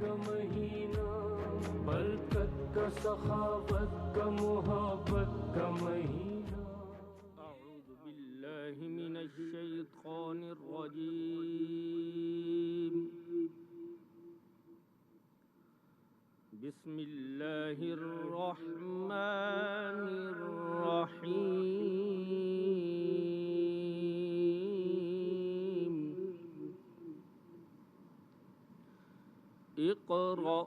کا مہینہ، برکت کا، سخاوت کا، محبت کا مہینہ۔ اعوذ باللہ من الشیطان الرجیم، بسم اللہ الرحمن الرحیم۔ اقرأ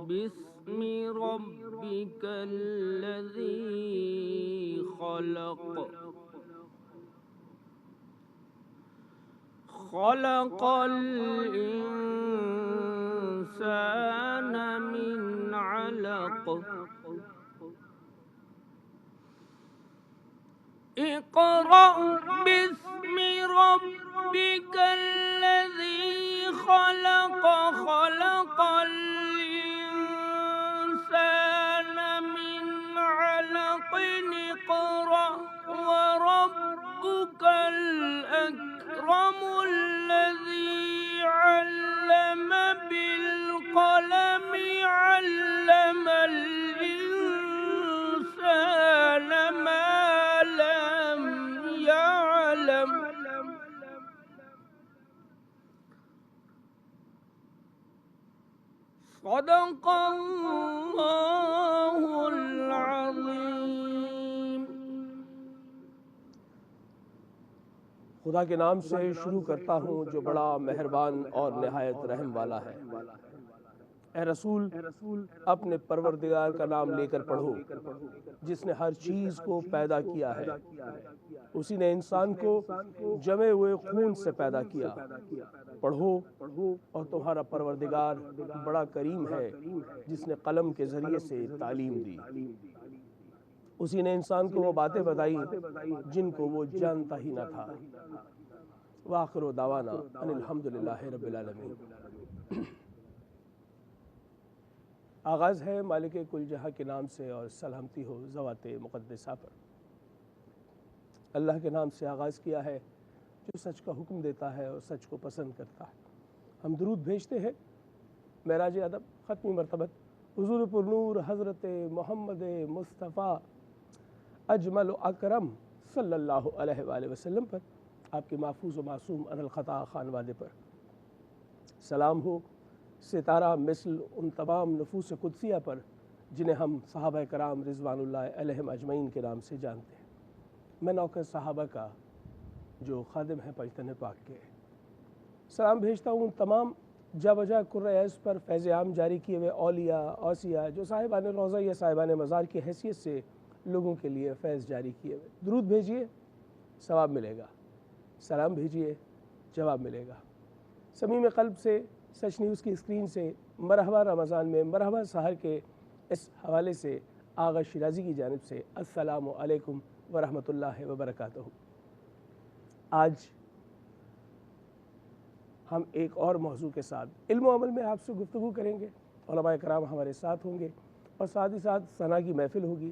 باسم ربک الذی خلق، خلق الانسان من علق، اقرأ باسم ربك الذي خلق، خلق الإنسان من علق، اقرأ وربك الأكرم الذي علم بالقلم، علم الإنسان ما لم يعلم۔ صدق اللہ العظیم۔ خدا کے نام سے شروع کرتا ہوں جو بڑا مہربان اور نہایت رحم والا ہے۔ اے رسول، اپنے پروردگار کا نام لے کر پڑھو جس نے ہر چیز کو پیدا کیا ہے۔ اسی نے انسان کو جمے ہوئے خون سے پیدا کیا۔ پڑھو اور تمہارا پروردگار بڑا کریم ہے جس نے قلم کے ذریعے سے تعلیم دی۔ اسی نے انسان کو وہ باتیں بتائی جن کو وہ جانتا ہی نہ تھا۔ وآخر دعوانا ان الحمدللہ رب العالمین۔ آغاز ہے مالک کل جہاں کے نام سے اور سلامتی ہو ذوات مقدسہ پر۔ اللہ کے نام سے آغاز کیا ہے جو سچ کا حکم دیتا ہے اور سچ کو پسند کرتا ہے۔ ہم درود بھیجتے ہیں معراج ادب ختمی مرتبت حضور پرنور حضرت محمد مصطفیٰ اجمل و اکرم صلی اللہ علیہ وآلہ وسلم پر، آپ کے محفوظ و معصوم عن الخطا خانوادے پر۔ سلام ہو ستارہ مثل ان تمام نفوس قدسیہ پر جنہیں ہم صحابہ کرام رضوان اللہ علیہم اجمعین کے نام سے جانتے ہیں۔ میں نوکر صحابہ کا جو خادم ہے پنجتن پاک کے، سلام بھیجتا ہوں ان تمام جا بجا قرائز پر فیض عام جاری کیے ہوئے اولیاء اوصیاء جو صاحبان روضہ یا صاحبان مزار کی حیثیت سے لوگوں کے لیے فیض جاری کیے ہوئے۔ درود بھیجیے ثواب ملے گا، سلام بھیجیے جواب ملے گا۔ صمیم قلب سے سچ نیوز کی اسکرین سے مرحبا رمضان میں مرحبا سحر کے اس حوالے سے آغا شیرازی کی جانب سے السلام علیکم ورحمۃ اللہ وبرکاتہ۔ آج ہم ایک اور موضوع کے ساتھ علم و عمل میں آپ سے گفتگو کریں گے۔ علماء کرام ہمارے ساتھ ہوں گے اور ساتھ ہی ساتھ ثنا کی محفل ہوگی،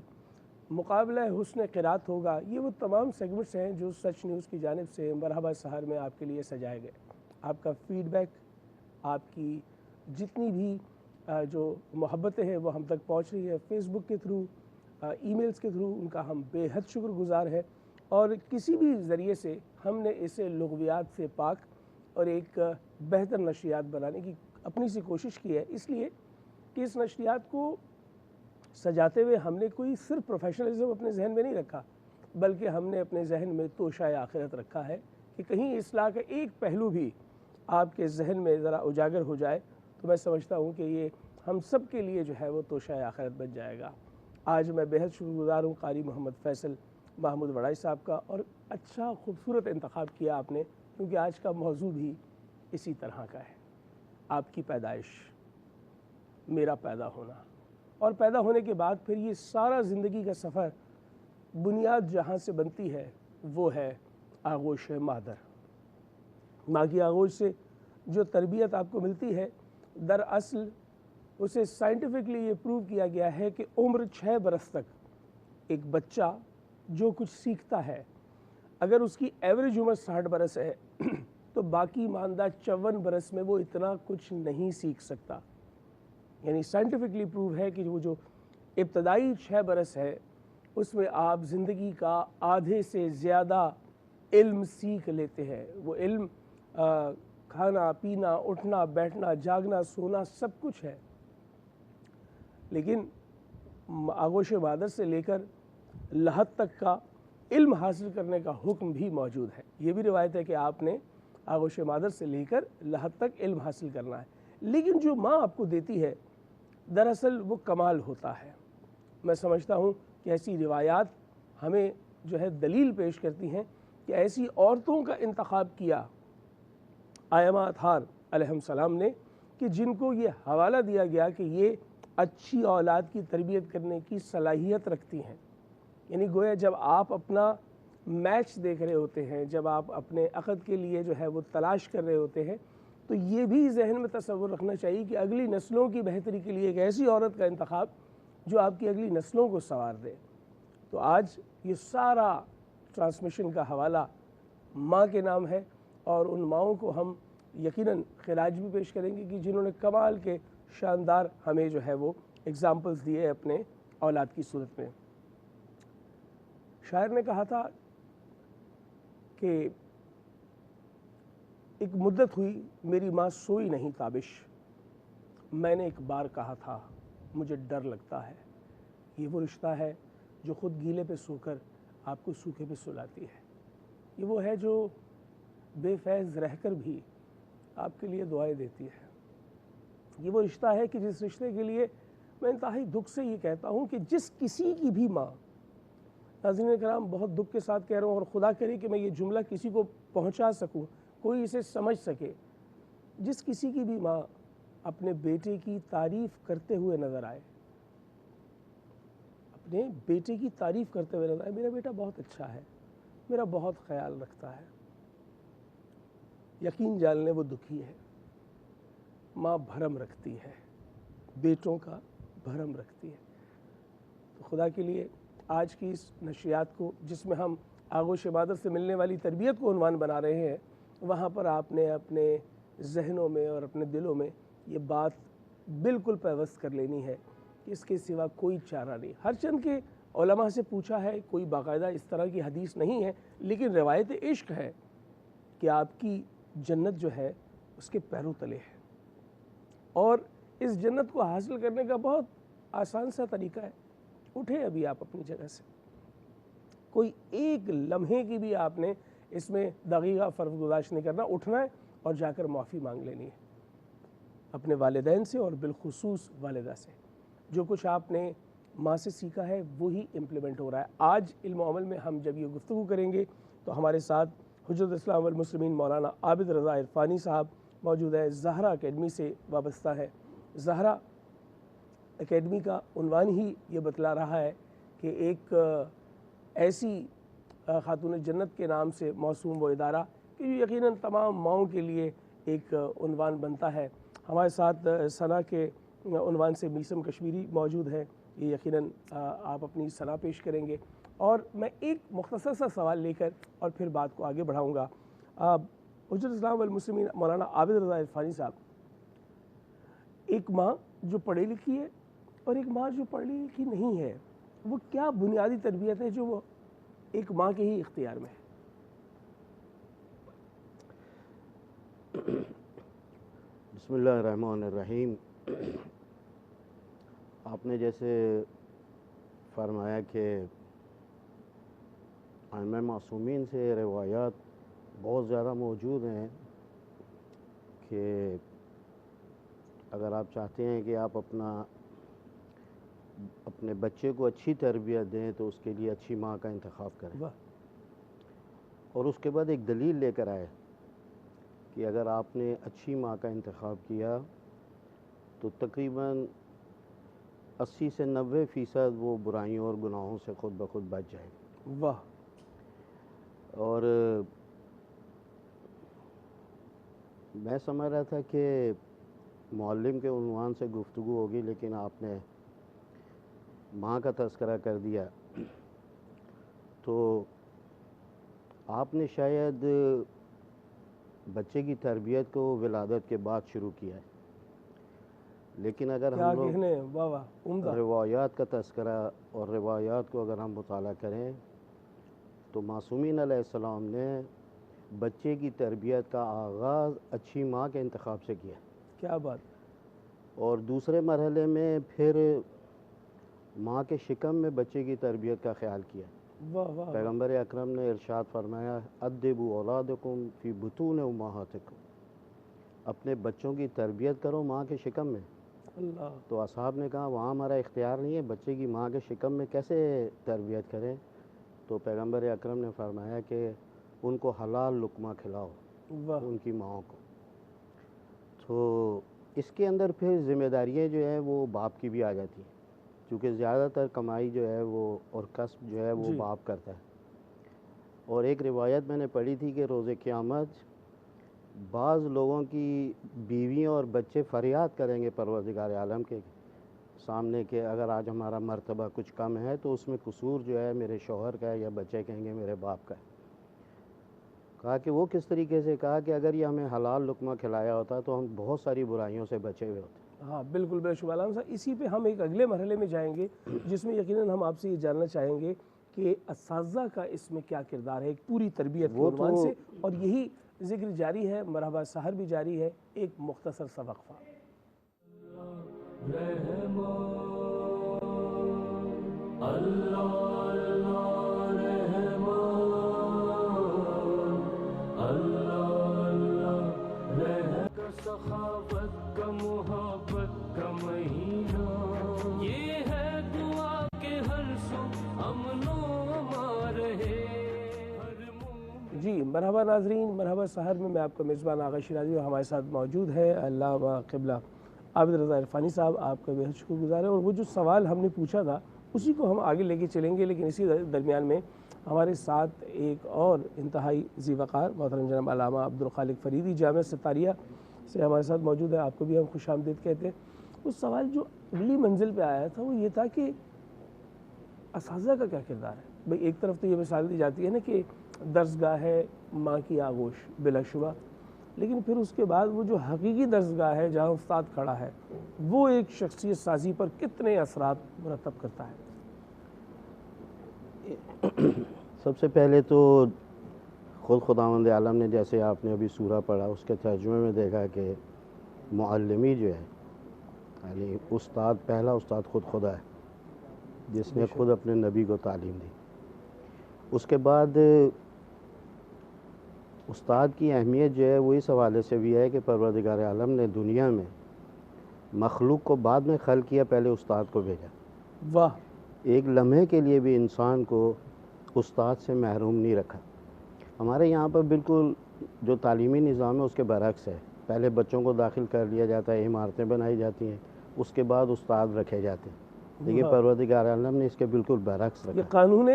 مقابلہ حسن قرات ہوگا۔ یہ وہ تمام سیگمنٹس ہیں جو سچ نیوز کی جانب سے مرحبا سحر میں آپ کے لیے سجائے گئے۔ آپ کا فیڈ بیک، آپ کی جتنی بھی جو محبتیں ہیں وہ ہم تک پہنچ رہی ہے فیس بک کے تھرو، ای میلز کے تھرو، ان کا ہم بے حد شکر گزار ہیں۔ اور کسی بھی ذریعے سے ہم نے اسے لغویات سے پاک اور ایک بہتر نشریات بنانے کی اپنی سی کوشش کی ہے، اس لیے کہ اس نشریات کو سجاتے ہوئے ہم نے کوئی صرف پروفیشنلزم اپنے ذہن میں نہیں رکھا، بلکہ ہم نے اپنے ذہن میں توشہ آخرت رکھا ہے کہ کہیں اصلاح کا ایک پہلو بھی آپ کے ذہن میں ذرا اجاگر ہو جائے تو میں سمجھتا ہوں کہ یہ ہم سب کے لیے جو ہے وہ توشہ آخرت بن جائے گا۔ آج میں بے حد شکر گزار ہوں قاری محمد فیصل محمود وڑائی صاحب کا، اور اچھا خوبصورت انتخاب کیا آپ نے، کیونکہ آج کا موضوع بھی اسی طرح کا ہے۔ آپ کی پیدائش، میرا پیدا ہونا، اور پیدا ہونے کے بعد پھر یہ سارا زندگی کا سفر، بنیاد جہاں سے بنتی ہے وہ ہے آغوش مادر۔ ماں کی آغوش سے جو تربیت آپ کو ملتی ہے، دراصل اسے سائنٹیفکلی یہ پروو کیا گیا ہے کہ عمر 6 برس تک ایک بچہ جو کچھ سیکھتا ہے، اگر اس کی ایوریج عمر 60 برس ہے تو باقی ماندہ 54 برس میں وہ اتنا کچھ نہیں سیکھ سکتا۔ یعنی سائنٹیفکلی پروو ہے کہ وہ جو ابتدائی 6 برس ہے اس میں آپ زندگی کا آدھے سے زیادہ علم سیکھ لیتے ہیں. وہ علم کھانا پینا اٹھنا بیٹھنا جاگنا سونا سب کچھ ہے. لیکن آغوش مادر سے لے کر لحد تک کا علم حاصل کرنے کا حکم بھی موجود ہے. یہ بھی روایت ہے کہ آپ نے آغوش مادر سے لے کر لحد تک علم حاصل کرنا ہے. لیکن جو ماں آپ کو دیتی ہے دراصل وہ کمال ہوتا ہے. میں سمجھتا ہوں کہ ایسی روایات ہمیں جو ہے دلیل پیش کرتی ہیں کہ ایسی عورتوں کا انتخاب کیا آئمہ اطہار علیہ السلام نے کہ جن کو یہ حوالہ دیا گیا کہ یہ اچھی اولاد کی تربیت کرنے کی صلاحیت رکھتی ہیں. یعنی گویا جب آپ اپنا میچ دیکھ رہے ہوتے ہیں, جب آپ اپنے عقد کے لیے جو ہے وہ تلاش کر رہے ہوتے ہیں, تو یہ بھی ذہن میں تصور رکھنا چاہیے کہ اگلی نسلوں کی بہتری کے لیے ایک ایسی عورت کا انتخاب جو آپ کی اگلی نسلوں کو سنوار دے. تو آج یہ سارا ٹرانسمیشن کا حوالہ ماں کے نام ہے, اور ان ماؤں کو ہم یقیناً خراج بھی پیش کریں گے کہ جنہوں نے کمال کے شاندار ہمیں جو ہے وہ اگزامپلز دیے اپنے اولاد کی صورت میں. شاعر نے کہا تھا کہ ایک مدت ہوئی میری ماں سوئی نہیں تابش, میں نے ایک بار کہا تھا مجھے ڈر لگتا ہے. یہ وہ رشتہ ہے جو خود گیلے پہ سو کر آپ کو سوکھے پہ سلاتی ہے. یہ وہ ہے جو بے فیض رہ کر بھی آپ کے لیے دعائیں دیتی ہے. یہ وہ رشتہ ہے کہ جس رشتے کے لیے میں انتہائی دکھ سے یہ کہتا ہوں کہ جس کسی کی بھی ماں, ناظرین کرام بہت دکھ کے ساتھ کہہ رہا ہوں اور خدا کرے کہ میں یہ جملہ کسی کو پہنچا سکوں, کوئی اسے سمجھ سکے, جس کسی کی بھی ماں اپنے بیٹے کی تعریف کرتے ہوئے نظر آئے, اپنے بیٹے کی تعریف کرتے ہوئے نظر آئے, میرا بیٹا بہت اچھا ہے, میرا بہت خیال رکھتا ہے, یقین جان لیں وہ دکھی ہے. ماں بھرم رکھتی ہے, بیٹوں کا بھرم رکھتی ہے. تو خدا کے لیے آج کی اس نشریات کو جس میں ہم آغوش مادر سے ملنے والی تربیت کو عنوان بنا رہے ہیں, وہاں پر آپ نے اپنے ذہنوں میں اور اپنے دلوں میں یہ بات بالکل پیوست کر لینی ہے کہ اس کے سوا کوئی چارہ نہیں. ہر چند کے علماء سے پوچھا ہے, کوئی باقاعدہ اس طرح کی حدیث نہیں ہے, لیکن روایت عشق ہے کہ آپ کی جنت جو ہے اس کے پیروں تلے ہے, اور اس جنت کو حاصل کرنے کا بہت آسان سا طریقہ ہے. اٹھیں ابھی آپ اپنی جگہ سے, کوئی ایک لمحے کی بھی آپ نے اس میں دقیقہ فرض گزاشت نہیں کرنا, اٹھنا ہے اور جا کر معافی مانگ لینی ہے اپنے والدین سے اور بالخصوص والدہ سے. جو کچھ آپ نے ماں سے سیکھا ہے وہی امپلیمنٹ ہو رہا ہے. آج علم و عمل میں ہم جب یہ گفتگو کریں گے تو ہمارے ساتھ حجت اسلام والمسلمین مولانا عابد رضا عرفانی صاحب موجود ہے, زہرا اکیڈمی سے وابستہ ہے. زہرا اکیڈمی کا عنوان ہی یہ بتلا رہا ہے کہ ایک ایسی خاتون جنت کے نام سے موسوم وہ ادارہ کہ یقیناً تمام ماؤں کے لیے ایک عنوان بنتا ہے. ہمارے ساتھ ثنا کے عنوان سے میسم کشمیری موجود ہے, یہ یقیناً آپ اپنی ثنا پیش کریں گے, اور میں ایک مختصر سا سوال لے کر اور پھر بات کو آگے بڑھاؤں گا. حجت اسلام والمسلمین مولانا عابد رضا عرفانی صاحب, ایک ماں جو پڑھی لکھی ہے اور ایک ماں جو پڑھی لکھی نہیں ہے, وہ کیا بنیادی تربیت ہے جو وہ ایک ماں کے ہی اختیار میں ہے؟ بسم اللہ الرحمن الرحیم. آپ نے جیسے فرمایا کہ ائمہ معصومین سے روایات بہت زیادہ موجود ہیں کہ اگر آپ چاہتے ہیں کہ آپ اپنے بچے کو اچھی تربیت دیں تو اس کے لیے اچھی ماں کا انتخاب کریں, اور اس کے بعد ایک دلیل لے کر آئے کہ اگر آپ نے اچھی ماں کا انتخاب کیا تو تقریباً 80 سے 90% وہ برائیوں اور گناہوں سے خود بخود بچ جائے. واہ. اور میں سمجھ رہا تھا کہ معلم کے عنوان سے گفتگو ہوگی, لیکن آپ نے ماں کا تذکرہ کر دیا, تو آپ نے شاید بچے کی تربیت کو ولادت کے بعد شروع کیا ہے. لیکن اگر کیا ہم لوگ کہنے، واہ واہ، عمدہ. روایات کا تذکرہ اور روایات کو اگر ہم مطالعہ کریں تو معصومین علیہ السلام نے بچے کی تربیت کا آغاز اچھی ماں کے انتخاب سے کیا، کیا بات. اور دوسرے مرحلے میں پھر ماں کے شکم میں بچے کی تربیت کا خیال کیا. واہ واہ. پیغمبر اکرم نے ارشاد فرمایا ادبوا اولادکم فی بطون امہاتکم، اپنے بچوں کی تربیت کرو ماں کے شکم میں. اللہ. تو اصحاب نے کہا وہاں ہمارا اختیار نہیں ہے، بچے کی ماں کے شکم میں کیسے تربیت کریں؟ تو پیغمبر اکرم نے فرمایا کہ ان کو حلال لقمہ کھلاؤ، واہ. ان کی ماؤں کو. تو اس کے اندر پھر ذمہ داریاں جو ہیں وہ باپ کی بھی آ جاتی ہیں، کیونکہ زیادہ تر کمائی جو ہے وہ اور کسب جو ہے وہ جی. باپ کرتا ہے. اور ایک روایت میں نے پڑھی تھی کہ روز قیامت بعض لوگوں کی بیویاں اور بچے فریاد کریں گے پروردگار عالم کے سامنے کہ اگر آج ہمارا مرتبہ کچھ کم ہے تو اس میں قصور جو ہے میرے شوہر کا ہے، یا بچے کہیں گے میرے باپ کا ہے. کہا کہ وہ کس طریقے سے؟ کہا کہ اگر یہ ہمیں حلال لقمہ کھلایا ہوتا تو ہم بہت ساری برائیوں سے بچے ہوئے ہوتے. ہاں بالکل بے شبہ. علامہ صاحب اسی پہ ہم ایک اگلے مرحلے میں جائیں گے جس میں یقیناً ہم آپ سے یہ جاننا چاہیں گے کہ اساتذہ کا اس میں کیا کردار ہے ایک پوری تربیت کے عنوان سے، اور یہی ذکر جاری ہے، مرحبا سحر بھی جاری ہے. ایک مختصر سا وقفہ. سخاوت کا محبت کا مہینہ، یہ ہے دعا کے ہر سو امن و امان رہے ہر مومن. جی مرحبا ناظرین، مرحبا سحر میں آپ کا میزبان آغا شیرازی اور ہمارے ساتھ موجود ہے علامہ قبلہ عابد رضا عرفانی صاحب. آپ کا بے حد شکر گزار ہے. اور وہ جو سوال ہم نے پوچھا تھا اسی کو ہم آگے لے کے چلیں گے، لیکن اسی درمیان میں ہمارے ساتھ ایک اور انتہائی ذی وقار محترم جناب علامہ عبدالخالق فریدی جامعہ ستاریہ سے ہمارے ساتھ موجود ہے. آپ کو بھی ہم خوش آمدید کہتے ہیں. اس سوال جو اگلی منزل پہ آیا تھا وہ یہ تھا کہ اساتذہ کا کیا کردار ہے. بھئی ایک طرف تو یہ مثال دی جاتی ہے نا کہ درسگاہ ہے ماں کی آغوش بلا شبہ، لیکن پھر اس کے بعد وہ جو حقیقی درسگاہ ہے جہاں استاد کھڑا ہے وہ ایک شخصیت سازی پر کتنے اثرات مرتب کرتا ہے. سب سے پہلے تو خود خداوند عالم نے، جیسے آپ نے ابھی سورہ پڑھا اس کے ترجمے میں دیکھا کہ معلمی جو ہے یعنی استاد، پہلا استاد خود خدا ہے جس نے خود اپنے نبی کو تعلیم دی. اس کے بعد استاد کی اہمیت جو ہے وہ اس حوالے سے بھی ہے کہ پروردگار عالم نے دنیا میں مخلوق کو بعد میں خلق کیا، پہلے استاد کو بھیجا. واہ. ایک لمحے کے لیے بھی انسان کو استاد سے محروم نہیں رکھا. ہمارے یہاں پر بالکل جو تعلیمی نظام ہے اس کے برعکس ہے. پہلے بچوں کو داخل کر لیا جاتا ہے، عمارتیں بنائی جاتی ہیں، اس کے بعد استاد رکھے جاتے ہیں. لیکن پروردگار عالم نے اس کے بالکل برعکس رکھا. یہ قانون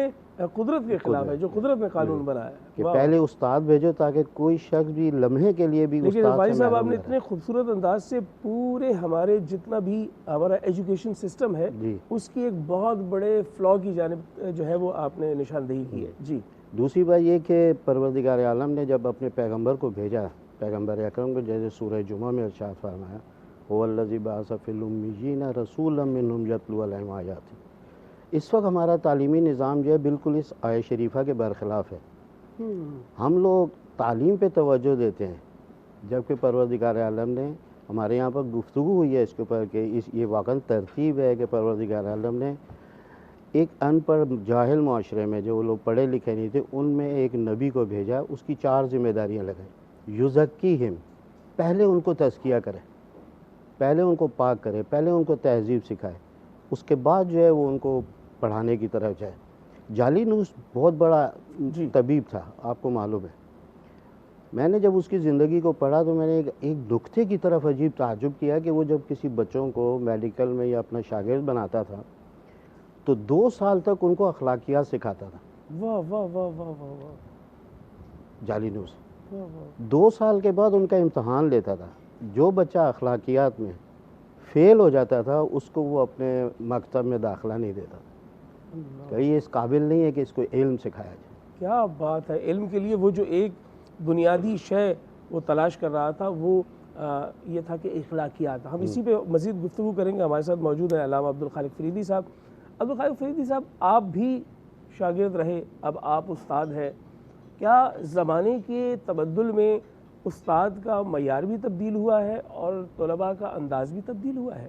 قدرت کے خلاف ہے جو قدرت نے قانون بنایا ہے کہ پہلے استاد بھیجو تاکہ کوئی شخص بھی لمحے کے لیے بھی لیکن استاد بھائی سے صاحب آپ محروم نے نہ اتنے خوبصورت انداز سے پورے ہمارے جتنا بھی ہمارا ایجوکیشن سسٹم ہے جی. اس کی ایک بہت بڑے فلا کی جانب جو ہے وہ آپ نے نشاندہی کی ہے. جی. دوسری بات یہ کہ پروردگار عالم نے جب اپنے پیغمبر کو بھیجا، پیغمبر اکرم کو، جیسے سورہ جمعہ میں ارشاد فرمایا هو الذی بعث فی الامیین رسولا منہم یتلو علیہم آیاتہ. اس وقت ہمارا تعلیمی نظام جو ہے بالکل اس آیت شریفہ کے برخلاف ہے. ہم لوگ تعلیم پہ توجہ دیتے ہیں جبکہ پروردگار عالم نے، ہمارے یہاں پر گفتگو ہوئی ہے اس کے اوپر کہ یہ واقعاً ترتیب ہے کہ پروردگار عالم نے ایک ان پڑھ جاہل معاشرے میں جو لوگ پڑھے لکھے نہیں تھے ان میں ایک نبی کو بھیجا. اس کی 4 ذمہ داریاں لگائیں. یزکیہم، پہلے ان کو تزکیہ کرے، پہلے ان کو پاک کرے، پہلے ان کو تہذیب سکھائے، اس کے بعد جو ہے وہ ان کو پڑھانے کی طرف جائے. جالینوس بہت بڑا طبیب تھا، آپ کو معلوم ہے. میں نے جب اس کی زندگی کو پڑھا تو میں نے ایک نکتے کی طرف عجیب تعجب کیا کہ وہ جب کسی بچوں کو میڈیکل میں یا اپنا شاگرد بناتا تھا تو 2 سال تک ان کو اخلاقیات سکھاتا تھا. واہ واہ واہ واہ واہ واہ. جالینوس 2 2 سال کے بعد ان کا امتحان لیتا تھا. جو بچہ اخلاقیات میں فیل ہو جاتا تھا اس کو وہ اپنے مکتب میں داخلہ نہیں دیتا تھا کہ یہ اس قابل نہیں ہے کہ اس کو علم سکھایا جائے. کیا بات ہے. علم کے لیے وہ جو ایک بنیادی شے وہ تلاش کر رہا تھا وہ یہ تھا کہ اخلاقیات. ہم اسی پہ مزید گفتگو کریں گے. ہمارے ساتھ موجود ہیں علامہ عبدالخالق فریدی صاحب. عبدالخالق فریدی صاحب، آپ بھی شاگرد رہے، اب آپ استاد ہیں. کیا زمانے کے تبدل میں استاد کا معیار بھی تبدیل ہوا ہے اور طلباء کا انداز بھی تبدیل ہوا ہے؟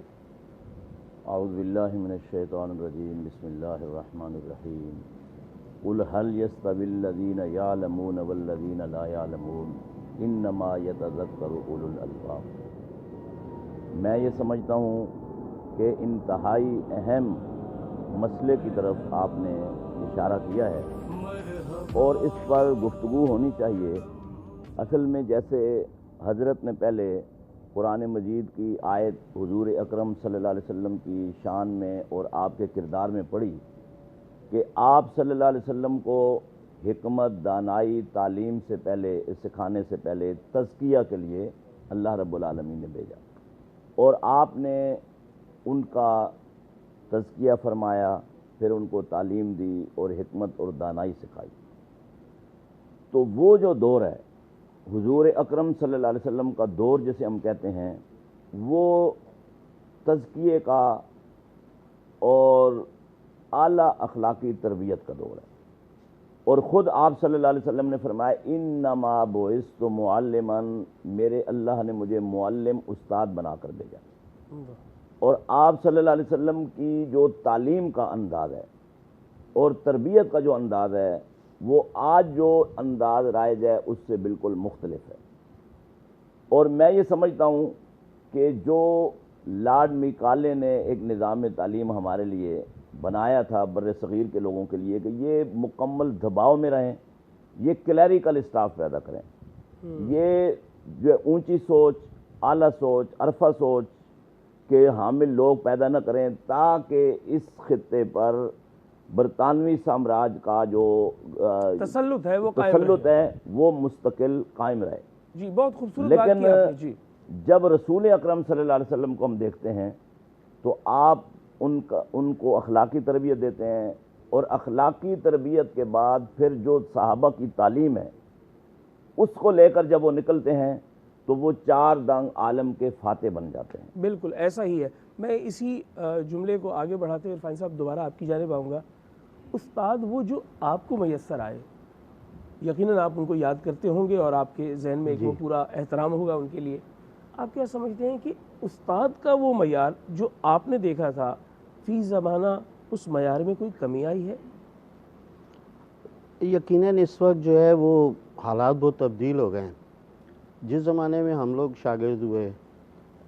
اعوذ باللہ من الشیطان الرجیم، بسم اللہ الرحمن الرحیم. قل هل يستوي الذین یعلمون والذین لا یعلمون انما یتذکر اولو الالباب. میں یہ سمجھتا ہوں کہ انتہائی اہم مسئلے کی طرف آپ نے اشارہ کیا ہے اور اس پر گفتگو ہونی چاہیے. اصل میں جیسے حضرت نے پہلے قرآن مجید کی آیت حضور اکرم صلی اللہ علیہ وسلم کی شان میں اور آپ کے کردار میں پڑھی کہ آپ صلی اللہ علیہ وسلم کو حکمت، دانائی، تعلیم سے پہلے، سکھانے سے پہلے تزکیہ کے لیے اللہ رب العالمین نے بھیجا اور آپ نے ان کا تزکیہ فرمایا، پھر ان کو تعلیم دی اور حکمت اور دانائی سکھائی. تو وہ جو دور ہے حضور اکرم صلی اللہ علیہ وسلم کا دور جسے ہم کہتے ہیں، وہ تزکیے کا اور اعلیٰ اخلاقی تربیت کا دور ہے. اور خود آپ صلی اللہ علیہ وسلم نے فرمایا انما بعثت معلما، میرے اللہ نے مجھے معلم، استاد بنا کر بھیجا. اور آپ صلی اللہ علیہ وسلم کی جو تعلیم کا انداز ہے اور تربیت کا جو انداز ہے، وہ آج جو انداز رائج ہے اس سے بالکل مختلف ہے. اور میں یہ سمجھتا ہوں کہ جو لارڈ میکالے نے ایک نظام تعلیم ہمارے لیے بنایا تھا بر صغیر کے لوگوں کے لیے کہ یہ مکمل دباؤ میں رہیں، یہ کلیریکل اسٹاف پیدا کریں، یہ جو اونچی سوچ، اعلیٰ سوچ، عرفہ سوچ کے حامل لوگ پیدا نہ کریں تاکہ اس خطے پر برطانوی سامراج کا جو تسلط ہے وہ وہ مستقل قائم رہے. جی بہت خوبصورت بات کی آپ نے. جی جب رسول اکرم صلی اللہ علیہ وسلم کو ہم دیکھتے ہیں تو آپ ان کو اخلاقی تربیت دیتے ہیں اور اخلاقی تربیت کے بعد پھر جو صحابہ کی تعلیم ہے اس کو لے کر جب وہ نکلتے ہیں تو وہ چار دنگ عالم کے فاتح بن جاتے ہیں. بالکل ایسا ہی ہے. میں اسی جملے کو آگے بڑھاتے ہوئے عرفان صاحب دوبارہ آپ کی جانب آؤں گا. استاد وہ جو آپ کو میسر آئے، یقیناً آپ ان کو یاد کرتے ہوں گے اور آپ کے ذہن میں ایک وہ پورا احترام ہوگا ان کے لیے. آپ کیا سمجھتے ہیں کہ استاد کا وہ معیار جو آپ نے دیکھا تھا فی زمانہ اس معیار میں کوئی کمی آئی ہے؟ یقیناً اس وقت جو ہے وہ حالات بہت تبدیل ہو گئے ہیں. جس زمانے میں ہم لوگ شاگرد ہوئے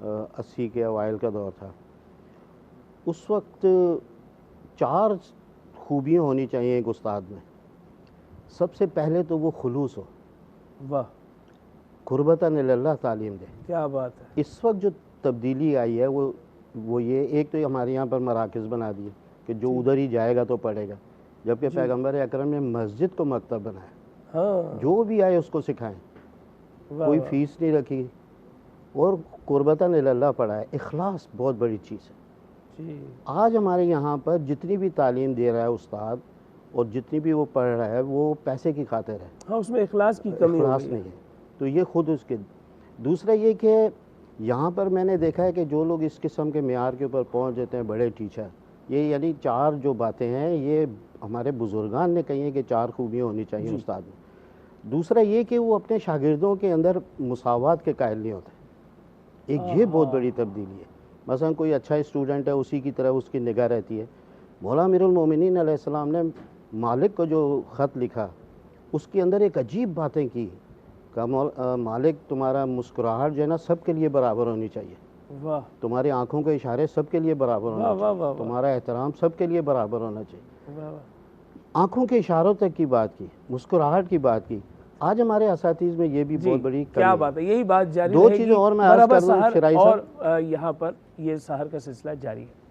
80 کے اوائل کا دور تھا، اس وقت 4 خوبیاں ہونی چاہیے ایک استاد میں. سب سے پہلے تو وہ خلوص ہو. واہ، قربتاً اللہ تعلیم دے. کیا بات ہے. اس وقت جو تبدیلی آئی ہے وہ یہ، ایک تو ہمارے یہاں پر مراکز بنا دیے کہ جو ادھر ہی جائے گا تو پڑھے گا، جبکہ پیغمبر اکرم نے مسجد کو مکتب بنایا. ہاں، جو بھی آئے اس کو سکھائیں، کوئی فیس نہیں رکھی اور قربتاً اللہ پڑھائے. اخلاص بہت بڑی چیز ہے. آج ہمارے یہاں پر جتنی بھی تعلیم دے رہا ہے استاد اور جتنی بھی وہ پڑھ رہا ہے وہ پیسے کی خاطر ہے. ہاں، اس میں اخلاص کی کمی اخلاص نہیں ہے. تو یہ خود اس کے. دوسرا یہ کہ یہاں پر میں نے دیکھا ہے کہ جو لوگ اس قسم کے معیار کے اوپر پہنچ جاتے ہیں، بڑے ٹیچر، یہ یعنی 4 جو باتیں ہیں یہ ہمارے بزرگان نے کہی ہیں کہ 4 خوبیاں ہونی چاہیے استاد میں. دوسرا یہ کہ وہ اپنے شاگردوں کے اندر مساوات کے قائل نہیں ہوتے. ایک یہ بہت بڑی تبدیلی ہے. مثلا کوئی اچھا اسٹوڈنٹ ہے، اسی کی طرح اس کی نگاہ رہتی ہے. مولا امیر المومنین علیہ السلام نے مالک کو جو خط لکھا اس کے اندر ایک عجیب باتیں کی کہ مالک تمہارا مسکراہٹ جو ہے نا سب کے لیے برابر ہونی چاہیے. واہ. تمہاری آنکھوں کے اشارے سب کے لیے برابر ہونا چاہیے. تمہارا احترام سب کے لیے برابر ہونا چاہیے. آنکھوں کے اشاروں تک کی بات کی، مسکراہٹ کی بات کی. آج ہمارے اساتذہ میں یہ بھی بہت بڑی کیا بات ہے. یہی بات جاری 2 چیزیں اور میں عرض کر دوں شرائی صاحب. اور یہاں پر یہ سحر کا سلسلہ جاری ہے.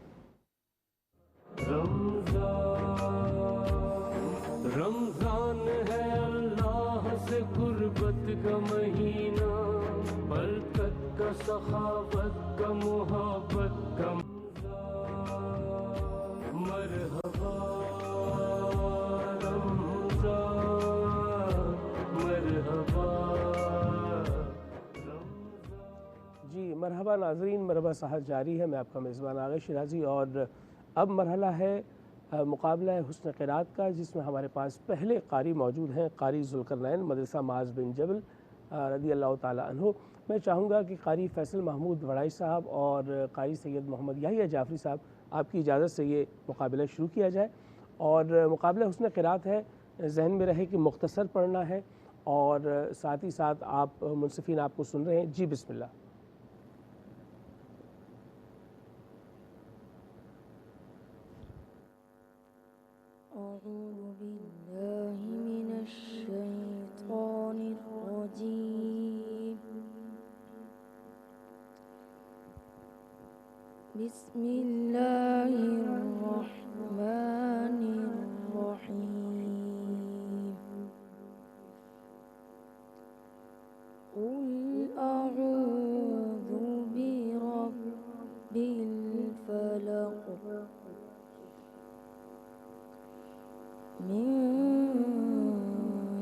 رمضان ہے اللہ سے قربت کا مہینہ، برکت کا، سخاوت کا، محبت کا. مرحبا رمضان، مرحبا رمضان. جی مرحبا ناظرین، مرحبا صاحب جاری ہے، میں آپ کا میزبان آغا شیرازی، اور اب مرحلہ ہے مقابلہ حسن قرات کا، جس میں ہمارے پاس پہلے قاری موجود ہیں، قاری ذوالقرنین مدرسہ معاذ بن جبل رضی اللہ تعالیٰ عنہ۔ میں چاہوں گا کہ قاری فیصل محمود وڑائی صاحب اور قاری سید محمد یحییٰ جعفری صاحب، آپ کی اجازت سے یہ مقابلہ شروع کیا جائے۔ اور مقابلہ حسن قرات ہے، ذہن میں رہے کہ مختصر پڑھنا ہے، اور ساتھ ہی ساتھ آپ منصفین آپ کو سن رہے ہیں۔ جی بسم اللہ۔ أعوذ بالله من الشيطان الرجيم. بسم الله الرحمن الرحيم. قل أعوذ برب الفلق من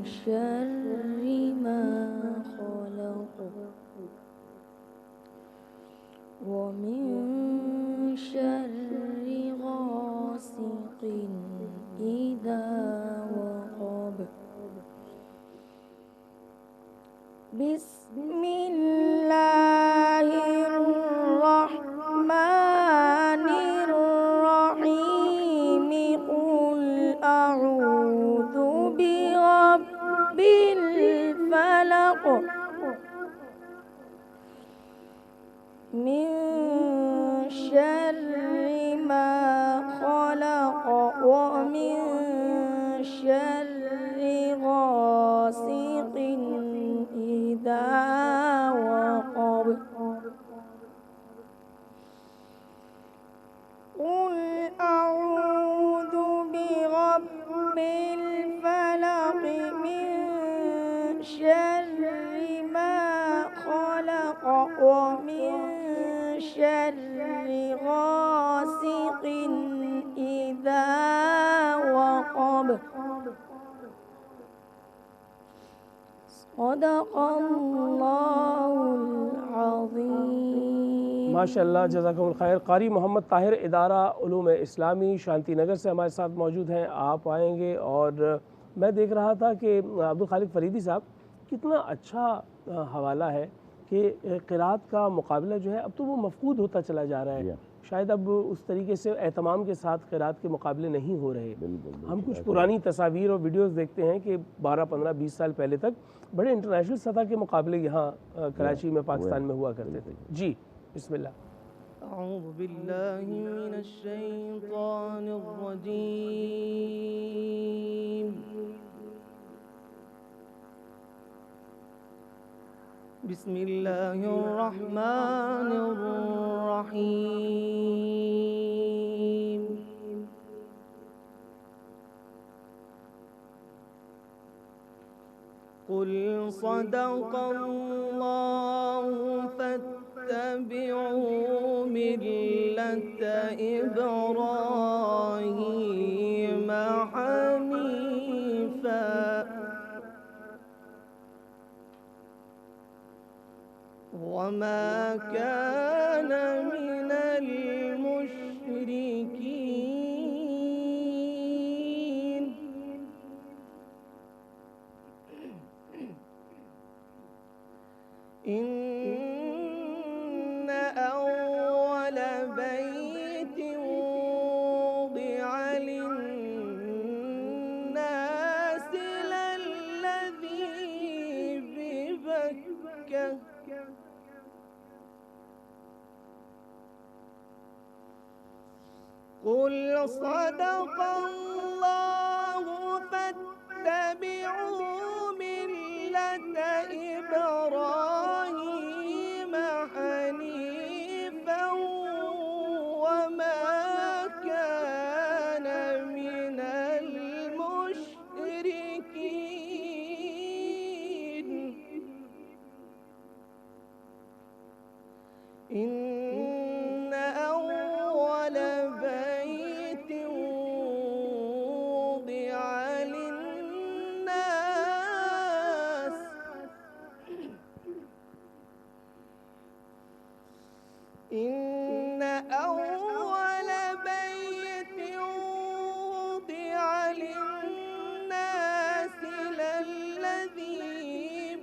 شر ما خلق ومن شر غاسق إذا وقب. بسم الله الرحمن الرحيم. قل أعوذ برب الفلق من شر ما خلق ومن شر غاسق إذا وقب. قل أعوذ برب الفلق من شر ما خلق ومن شر غاسق إذا وقب. صدق اللہ العظیم. ماشاء اللہ، جزاکم الخیر۔ قاری محمد طاہر، ادارہ علوم اسلامی، شانتی نگر سے ہمارے ساتھ موجود ہیں، آپ آئیں گے۔ اور میں دیکھ رہا تھا کہ عبدالخالق فریدی صاحب، کتنا اچھا حوالہ ہے کہ قرات کا مقابلہ جو ہے اب تو وہ مفقود ہوتا چلا جا رہا ہے، شاید اب اس طریقے سے اہتمام کے ساتھ قرات کے مقابلے نہیں ہو رہے۔ ہم کچھ پرانی تصاویر اور ویڈیوز دیکھتے ہیں کہ 12 15 20 سال پہلے تک بڑے انٹرنیشنل سطح کے مقابلے یہاں کراچی میں، پاکستان میں ہوا کرتے تھے۔ جی بسم اللہ۔ أعوذ بالله من الشيطان الرجيم. بسم الله الرحمن الرحيم. قل صدق الله فاتبعوا ملة إبراهيم حنيفا وما كان من المشركين. إن أول بيت وضع للناس للذي ببكة قل صدق الله فاتبعوا ملة إبراهيم حنيفا وما كان من المشركين. إن أول بيت وضع للناس إن أول بيت وضع للناس للذي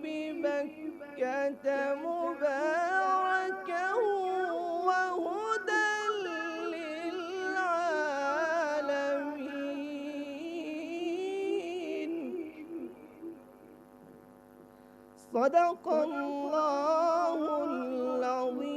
ببكة مباركا وهدى للعالمين. صدق الله العظيم.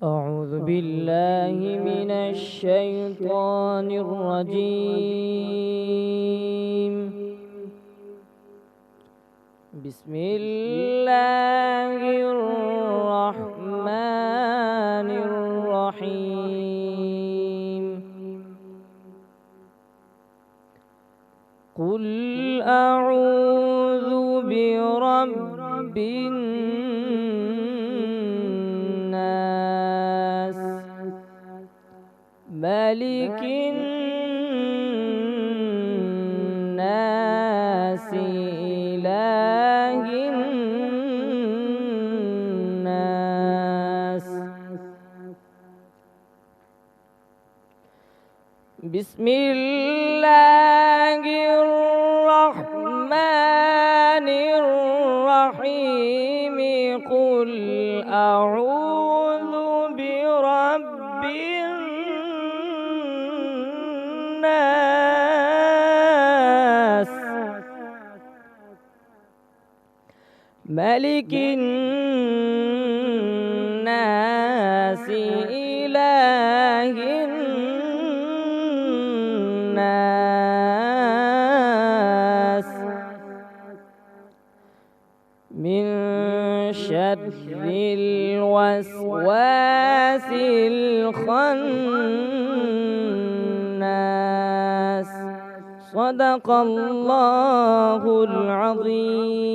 أعوذ بالله من الشيطان الرجيم. بسم الله الرحمن الرحيم. قل أعوذ برب الناس ملك الناس إله الناس. بسم الله الرحمن الرحيم. قل أعوذ برب الناس ملك الناس إله الناس من شر الوسواس الخناس. صدق الله العظيم.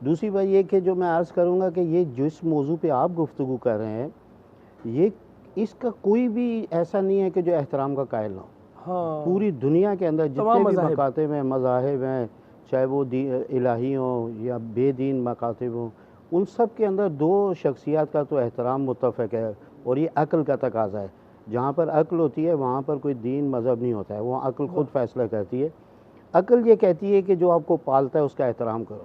دوسری بات یہ کہ جو میں عرض کروں گا کہ یہ جس موضوع پہ آپ گفتگو کر رہے ہیں یہ اس کا کوئی بھی ایسا نہیں ہے کہ جو احترام کا قائل نہ ہو. ہاں پوری دنیا کے اندر جتنے بھی مذاہب. مکاتب ہیں، مذاہب ہیں، چاہے وہ الہی ہوں یا بے دین مکاتب ہوں، ان سب کے اندر دو شخصیات کا تو احترام متفق ہے، اور یہ عقل کا تقاضا ہے. جہاں پر عقل ہوتی ہے وہاں پر کوئی دین مذہب نہیں ہوتا ہے، وہ عقل خود فیصلہ کرتی ہے. عقل یہ کہتی ہے کہ جو آپ کو پالتا ہے اس کا احترام کرو.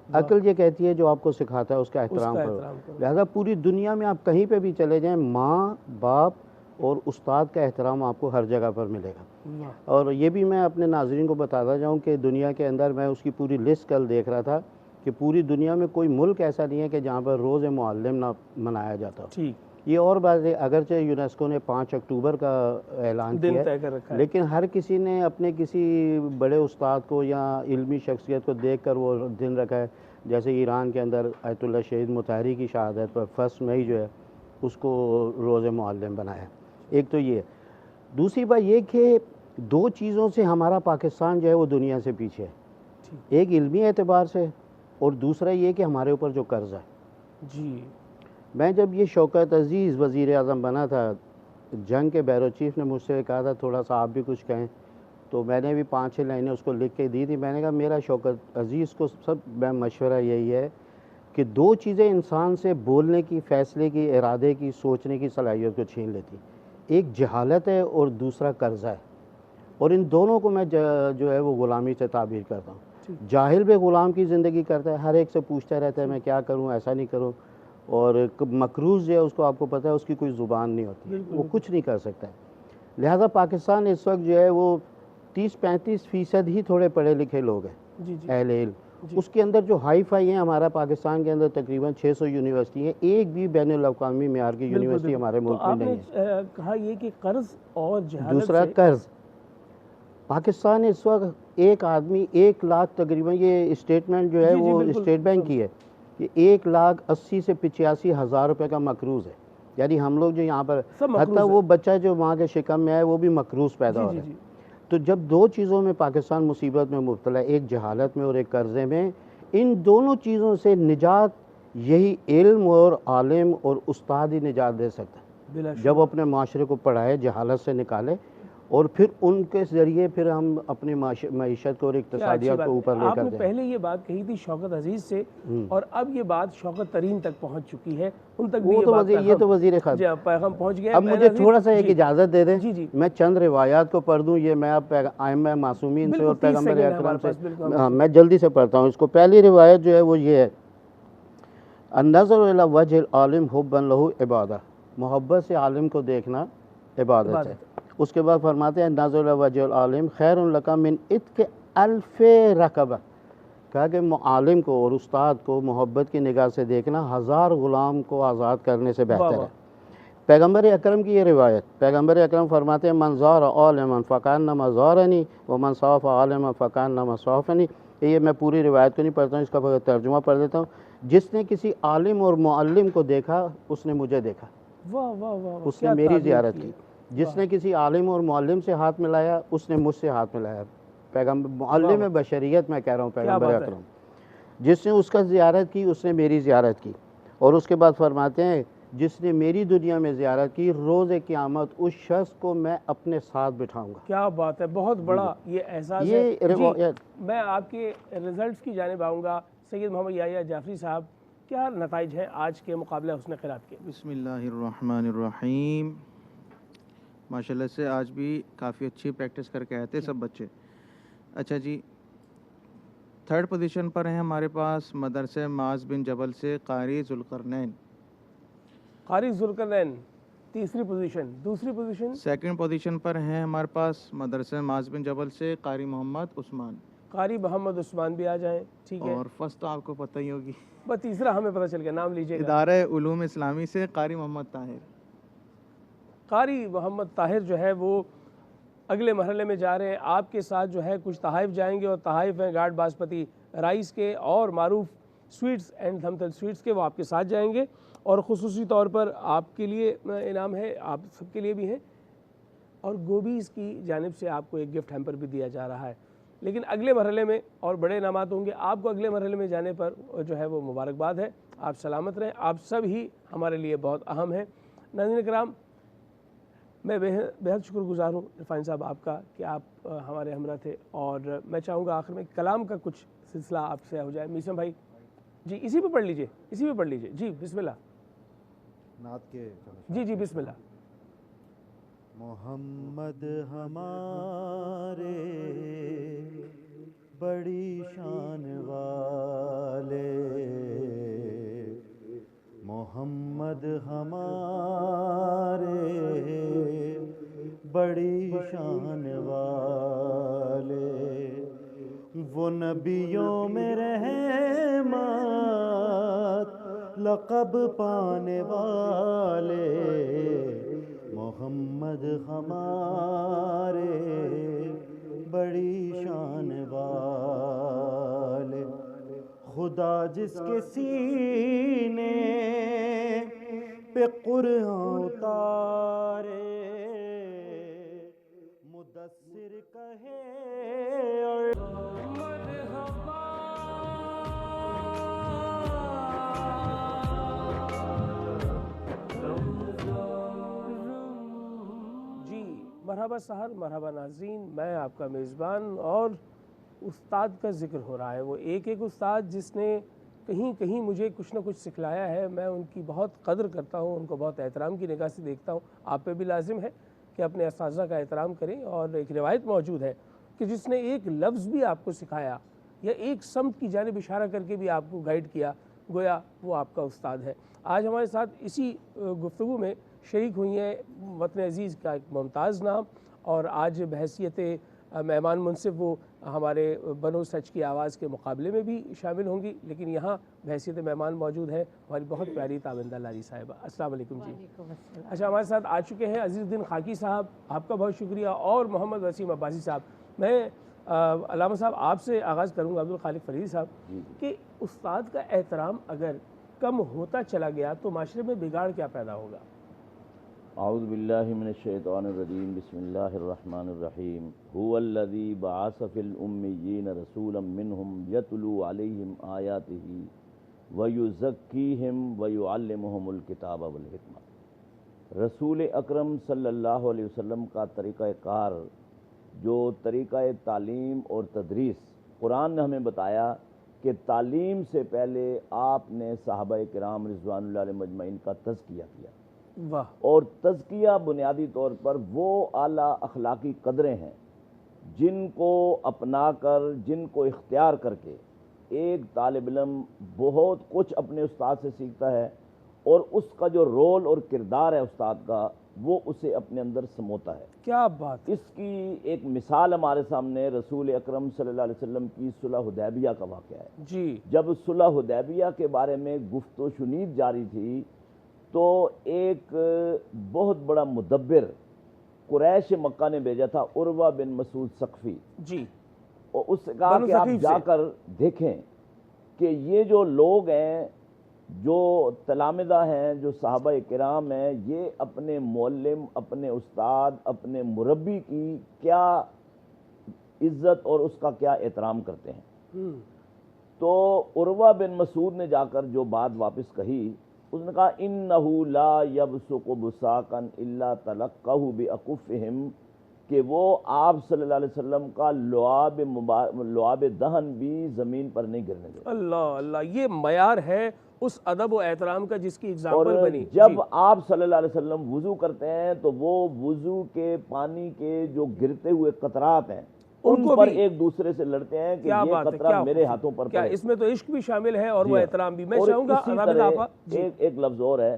عقل یہ کہتی ہے جو آپ کو سکھاتا ہے اس کا احترام کرو. لہذا پوری دنیا میں آپ کہیں پہ بھی چلے جائیں، ماں باپ اور استاد کا احترام آپ کو ہر جگہ پر ملے گا. اور یہ بھی میں اپنے ناظرین کو بتاتا جاؤں کہ دنیا کے اندر میں اس کی پوری لسٹ کل دیکھ رہا تھا کہ پوری دنیا میں کوئی ملک ایسا نہیں ہے کہ جہاں پر روز معلم نہ منایا جاتا ہو. یہ اور بات ہے، اگرچہ یونیسکو نے 5 اکتوبر کا اعلان کیا ہے، لیکن ہر کسی نے اپنے کسی بڑے استاد کو یا علمی شخصیت کو دیکھ کر وہ دن رکھا ہے. جیسے ایران کے اندر آیت اللہ شہید مطہری کی شہادت پر 1 مئی جو ہے اس کو روز معلم بنایا ہے. ایک تو یہ. دوسری بات یہ کہ 2 چیزوں سے ہمارا پاکستان جو ہے وہ دنیا سے پیچھے ہے. ایک علمی اعتبار سے، اور دوسرا یہ کہ ہمارے اوپر جو قرض ہے. جی میں جب یہ شوکت عزیز وزیر اعظم بنا تھا، جنگ کے بیرو چیف نے مجھ سے کہا تھا تھوڑا سا آپ بھی کچھ کہیں، تو میں نے بھی 5-6 لائنیں اس کو لکھ کے دی تھی. میں نے کہا میرا شوکت عزیز کو سب مشورہ یہی ہے کہ 2 چیزیں انسان سے بولنے کی، فیصلے کی، ارادے کی، سوچنے کی صلاحیت کو چھین لیتی. ایک جہالت ہے اور دوسرا قرضہ ہے، اور ان دونوں کو میں جو ہے وہ غلامی سے تعبیر کرتا ہوں. جاہل بھی غلام کی زندگی کرتا ہے، ہر ایک سے پوچھتا رہتا ہے میں کیا کروں، ایسا نہیں کروں. اور مقروض جو ہے اس کو آپ کو پتہ ہے اس کی کوئی زبان نہیں ہوتی، وہ کچھ نہیں کر سکتا ہے. لہذا پاکستان اس وقت جو ہے وہ 30-35% ہی تھوڑے پڑھے لکھے لوگ ہیں، اہل علم. اس کے اندر جو ہائی فائی ہیں، ہمارا پاکستان کے اندر تقریباً 600 یونیورسٹی ہیں، ایک بھی بین الاقوامی معیار کی یونیورسٹی ہمارے ملک میں نہیں ہے. آپ نے کہا یہ کہ قرض اور جہالت دوسرا قرض. پاکستان اس وقت ایک آدمی 1 لاکھ تقریباً، یہ اسٹیٹمنٹ جو ہے وہ اسٹیٹ بینک کی ہے، کہ 1,80,000 سے 85,000 روپے کا مقروض ہے. یعنی ہم لوگ جو یہاں پر حتیٰ وہ بچہ جو وہاں کے شکم میں ہے وہ بھی مقروض پیدا ہو رہا ہے. تو جب 2 چیزوں میں پاکستان مصیبت میں مبتلا ہے، ایک جہالت میں اور ایک قرضے میں، ان دونوں چیزوں سے نجات یہی علم اور عالم اور استاد ہی نجات دے سکتا ہے. جب اپنے معاشرے کو پڑھائے، جہالت سے نکالے، اور پھر ان کے ذریعے پھر ہم اپنی معیشت کو اور اقتصادیات کو اوپر لے کر آپ دیں. نے پہلے یہ بات کہی تھی شوکت عزیز سے، اور اب یہ بات شوکت ترین تک پہنچ چکی ہے، ان تک بھی یہ تو وزیر خارجہ پیغام پہنچ گیا. اب مجھے تھوڑا سا ایک اجازت دے دیں، میں چند روایات کو پڑھ دوں. یہ میں اب ائمہ معصومین سے اور پیغمبر اکرم سے میں جلدی سے پڑھتا ہوں اس کو. پہلی روایت جو ہے وہ یہ ہے، النظر الی وجہ العالم حبا لہ عبادہ، محبت سے عالم کو دیکھنا عبادت ہے. اس کے بعد فرماتے ہیں نظر الی وجہ العالم خیر لک من عتق 1000 رقبہ، کہا کہ عالم کو اور استاد کو محبت کی نگاہ سے دیکھنا 1000 غلام کو آزاد کرنے سے بہتر ہے. پیغمبر اکرم کی یہ روایت، پیغمبر اکرم فرماتے ہیں من زار عالما فکانما زارنی ومن صاف عالما فکانما صافنی. یہ میں پوری روایت کو نہیں پڑھتا ہوں، اس کا فقط ترجمہ پڑھ دیتا ہوں. جس نے کسی عالم اور معلم کو دیکھا اس نے مجھے دیکھا، اس نے میری زیارت کی. جس نے کسی عالم اور معلم سے ہاتھ ملایا اس نے مجھ سے ہاتھ ملایا. پیغمبر معلم بشریت میں کہہ رہا ہوں، پیغمبر اکرم. جس نے اس کا زیارت کی اس نے میری زیارت کی. اور اس کے بعد فرماتے ہیں جس نے میری دنیا میں زیارت کی روز قیامت اس شخص کو میں اپنے ساتھ بٹھاؤں گا. کیا بات ہے، بہت بڑا یہ احساس ہے. میں آپ کے ریزلٹس کی جانب آؤں گا. سید محمد یحییٰ جعفری صاحب، کیا نتائج ہیں آج کے مقابلہ حسن قرات کے؟ بسم اللہ الرحمن الرحیم. ماشاءاللہ سے آج بھی کافی اچھی پریکٹس کر کے آئے تھے سب بچے. اچھا جی، 3rd پوزیشن پر ہیں ہمارے پاس مدرسہ معاذ بن جبل سے قاری ذوالقرنین. قاری ذوالقرنین 3ری پوزیشن. دوسری پوزیشن 2nd پوزیشن پر ہیں ہمارے پاس مدرسہ معاذ بن جبل سے قاری محمد عثمان. قاری محمد عثمان بھی آ جائیں. ٹھیک ہے. اور فرسٹ تو آپ کو پتہ ہی ہوگی، بس تیسرا ہمیں پتہ چل گیا، نام لیجیے گا. ادارہ علوم اسلامی سے قاری محمد طاہر. قاری محمد طاہر جو ہے وہ اگلے مرحلے میں جا رہے ہیں. آپ کے ساتھ جو ہے کچھ تحائف جائیں گے، اور تحائف ہیں گاڈ باسمتی رائس کے اور معروف سویٹس اینڈ تھمتل سویٹس کے، وہ آپ کے ساتھ جائیں گے. اور خصوصی طور پر آپ کے لیے انعام ہے، آپ سب کے لیے بھی ہیں. اور گوبیز کی جانب سے آپ کو ایک گفٹ ہیمپر بھی دیا جا رہا ہے. لیکن اگلے مرحلے میں اور بڑے انعامات ہوں گے. آپ کو اگلے مرحلے میں جانے پر جو ہے وہ مبارکباد ہے. آپ سلامت رہیں. آپ سب ہی ہمارے لیے بہت اہم ہیں. ناظرین کرام، میں بہت شکر گزار ہوں عرفان صاحب آپ کا کہ آپ ہمارے ہمراہ تھے، اور میں چاہوں گا آخر میں کلام کا کچھ سلسلہ آپ سے ہو جائے. میسم بھائی جی اسی پہ پڑھ لیجئے. جی بسم اللہ. نعت کے جی بسم اللہ. محمد ہمارے بڑی شان والے، محمد ہمارے بڑی شان والے، وہ نبیوں میں رحمت لقب پانے والے، محمد ہمارے بڑی شان والے، خدا جس کے سینے پہ قرآن اتارے، مدثر کہے اور مرحبا سحر، مرحبا ناظرین. میں آپ کا میزبان، اور استاد کا ذکر ہو رہا ہے. وہ ایک استاد جس نے کہیں کہیں مجھے کچھ نہ کچھ سکھلایا ہے. میں ان کی بہت قدر کرتا ہوں، ان کو بہت احترام کی نگاہ سے دیکھتا ہوں. آپ پہ بھی لازم ہے کہ اپنے اساتذہ کا احترام کریں. اور ایک روایت موجود ہے کہ جس نے ایک لفظ بھی آپ کو سکھایا یا ایک سمت کی جانب اشارہ کر کے بھی آپ کو گائیڈ کیا، گویا وہ آپ کا استاد ہے. آج ہمارے ساتھ اسی گفتگو میں شریک ہوئی ہیں وطن عزیز کا ایک ممتاز نام، اور آج بحیثیت مہمان منصف وہ ہمارے بنو سچ کی آواز کے مقابلے میں بھی شامل ہوں گی، لیکن یہاں بحیثیت مہمان موجود ہیں ہماری بہت پیاری تابندہ لاری صاحبہ. السلام علیکم جی. اچھا، ہمارے ساتھ آ چکے ہیں عزیز الدین خاکی صاحب، آپ کا بہت شکریہ، اور محمد وسیم عباسی صاحب. میں علامہ صاحب آپ سے آغاز کروں گا، عبدالخالق فریدی صاحب، کہ استاد کا احترام اگر کم ہوتا چلا گیا تو معاشرے میں بگاڑ کیا پیدا ہوگا؟ اعوذ باللہ من الشیطان الرجیم، بسم اللہ الرحمن الرحیم. هو الذی بعث فی الامیین رسولا منہم یتلو علیہم آیاتہ ویزکیہم ویعلمہم الکتاب والحکمہ. رسول اکرم صلی اللہ علیہ وسلم کا طریقہ کار، جو طریقہ تعلیم اور تدریس، قرآن نے ہمیں بتایا کہ تعلیم سے پہلے آپ نے صحابہ کرام رضوان اللہ علیہ مجمعین کا تزکیہ کیا. اور تزکیہ بنیادی طور پر وہ اعلیٰ اخلاقی قدریں ہیں جن کو اپنا کر، جن کو اختیار کر کے ایک طالب علم بہت کچھ اپنے استاد سے سیکھتا ہے، اور اس کا جو رول اور کردار ہے استاد کا، وہ اسے اپنے اندر سموتا ہے. کیا بات! اس کی ایک مثال ہمارے سامنے رسول اکرم صلی اللہ علیہ وسلم کی صلح حدیبیہ کا واقعہ ہے. جی، جب صلح حدیبیہ کے بارے میں گفت و شنید جاری تھی تو ایک بہت بڑا مدبر قریش مکہ نے بھیجا تھا، عروہ بن مسعود ثقفی. جی، اور اس سے کہا کہ آپ جا کر دیکھیں کہ یہ جو لوگ ہیں، جو تلامذہ ہیں، جو صحابہ کرام ہیں، یہ اپنے معلم، اپنے استاد، اپنے مربی کی کیا عزت اور اس کا کیا احترام کرتے ہیں. تو عروہ بن مسعود نے جا کر جو بات واپس کہی، اس نے کہا انہو لا یبسق بساقا الا تلقہ باکفہم، کہ وہ آپ صلی اللہ علیہ وسلم کا لعاب دہن بھی زمین پر نہیں گرنے دے. اللہ اللہ، یہ معیار ہے اس ادب و احترام کا جس کی ایگزامپل بنی. جب آپ صلی اللہ علیہ وسلم وضو کرتے ہیں تو وہ وضو کے پانی کے جو گرتے ہوئے قطرات ہیں ان پر ایک دوسرے سے لڑتے ہیں کہ یہ قطرہ میرے ہاتھوں پر پڑے. اس میں تو عشق بھی شامل ہے اور وہ احترام بھی. میں چاہوں گا ایک لفظ اور ہے،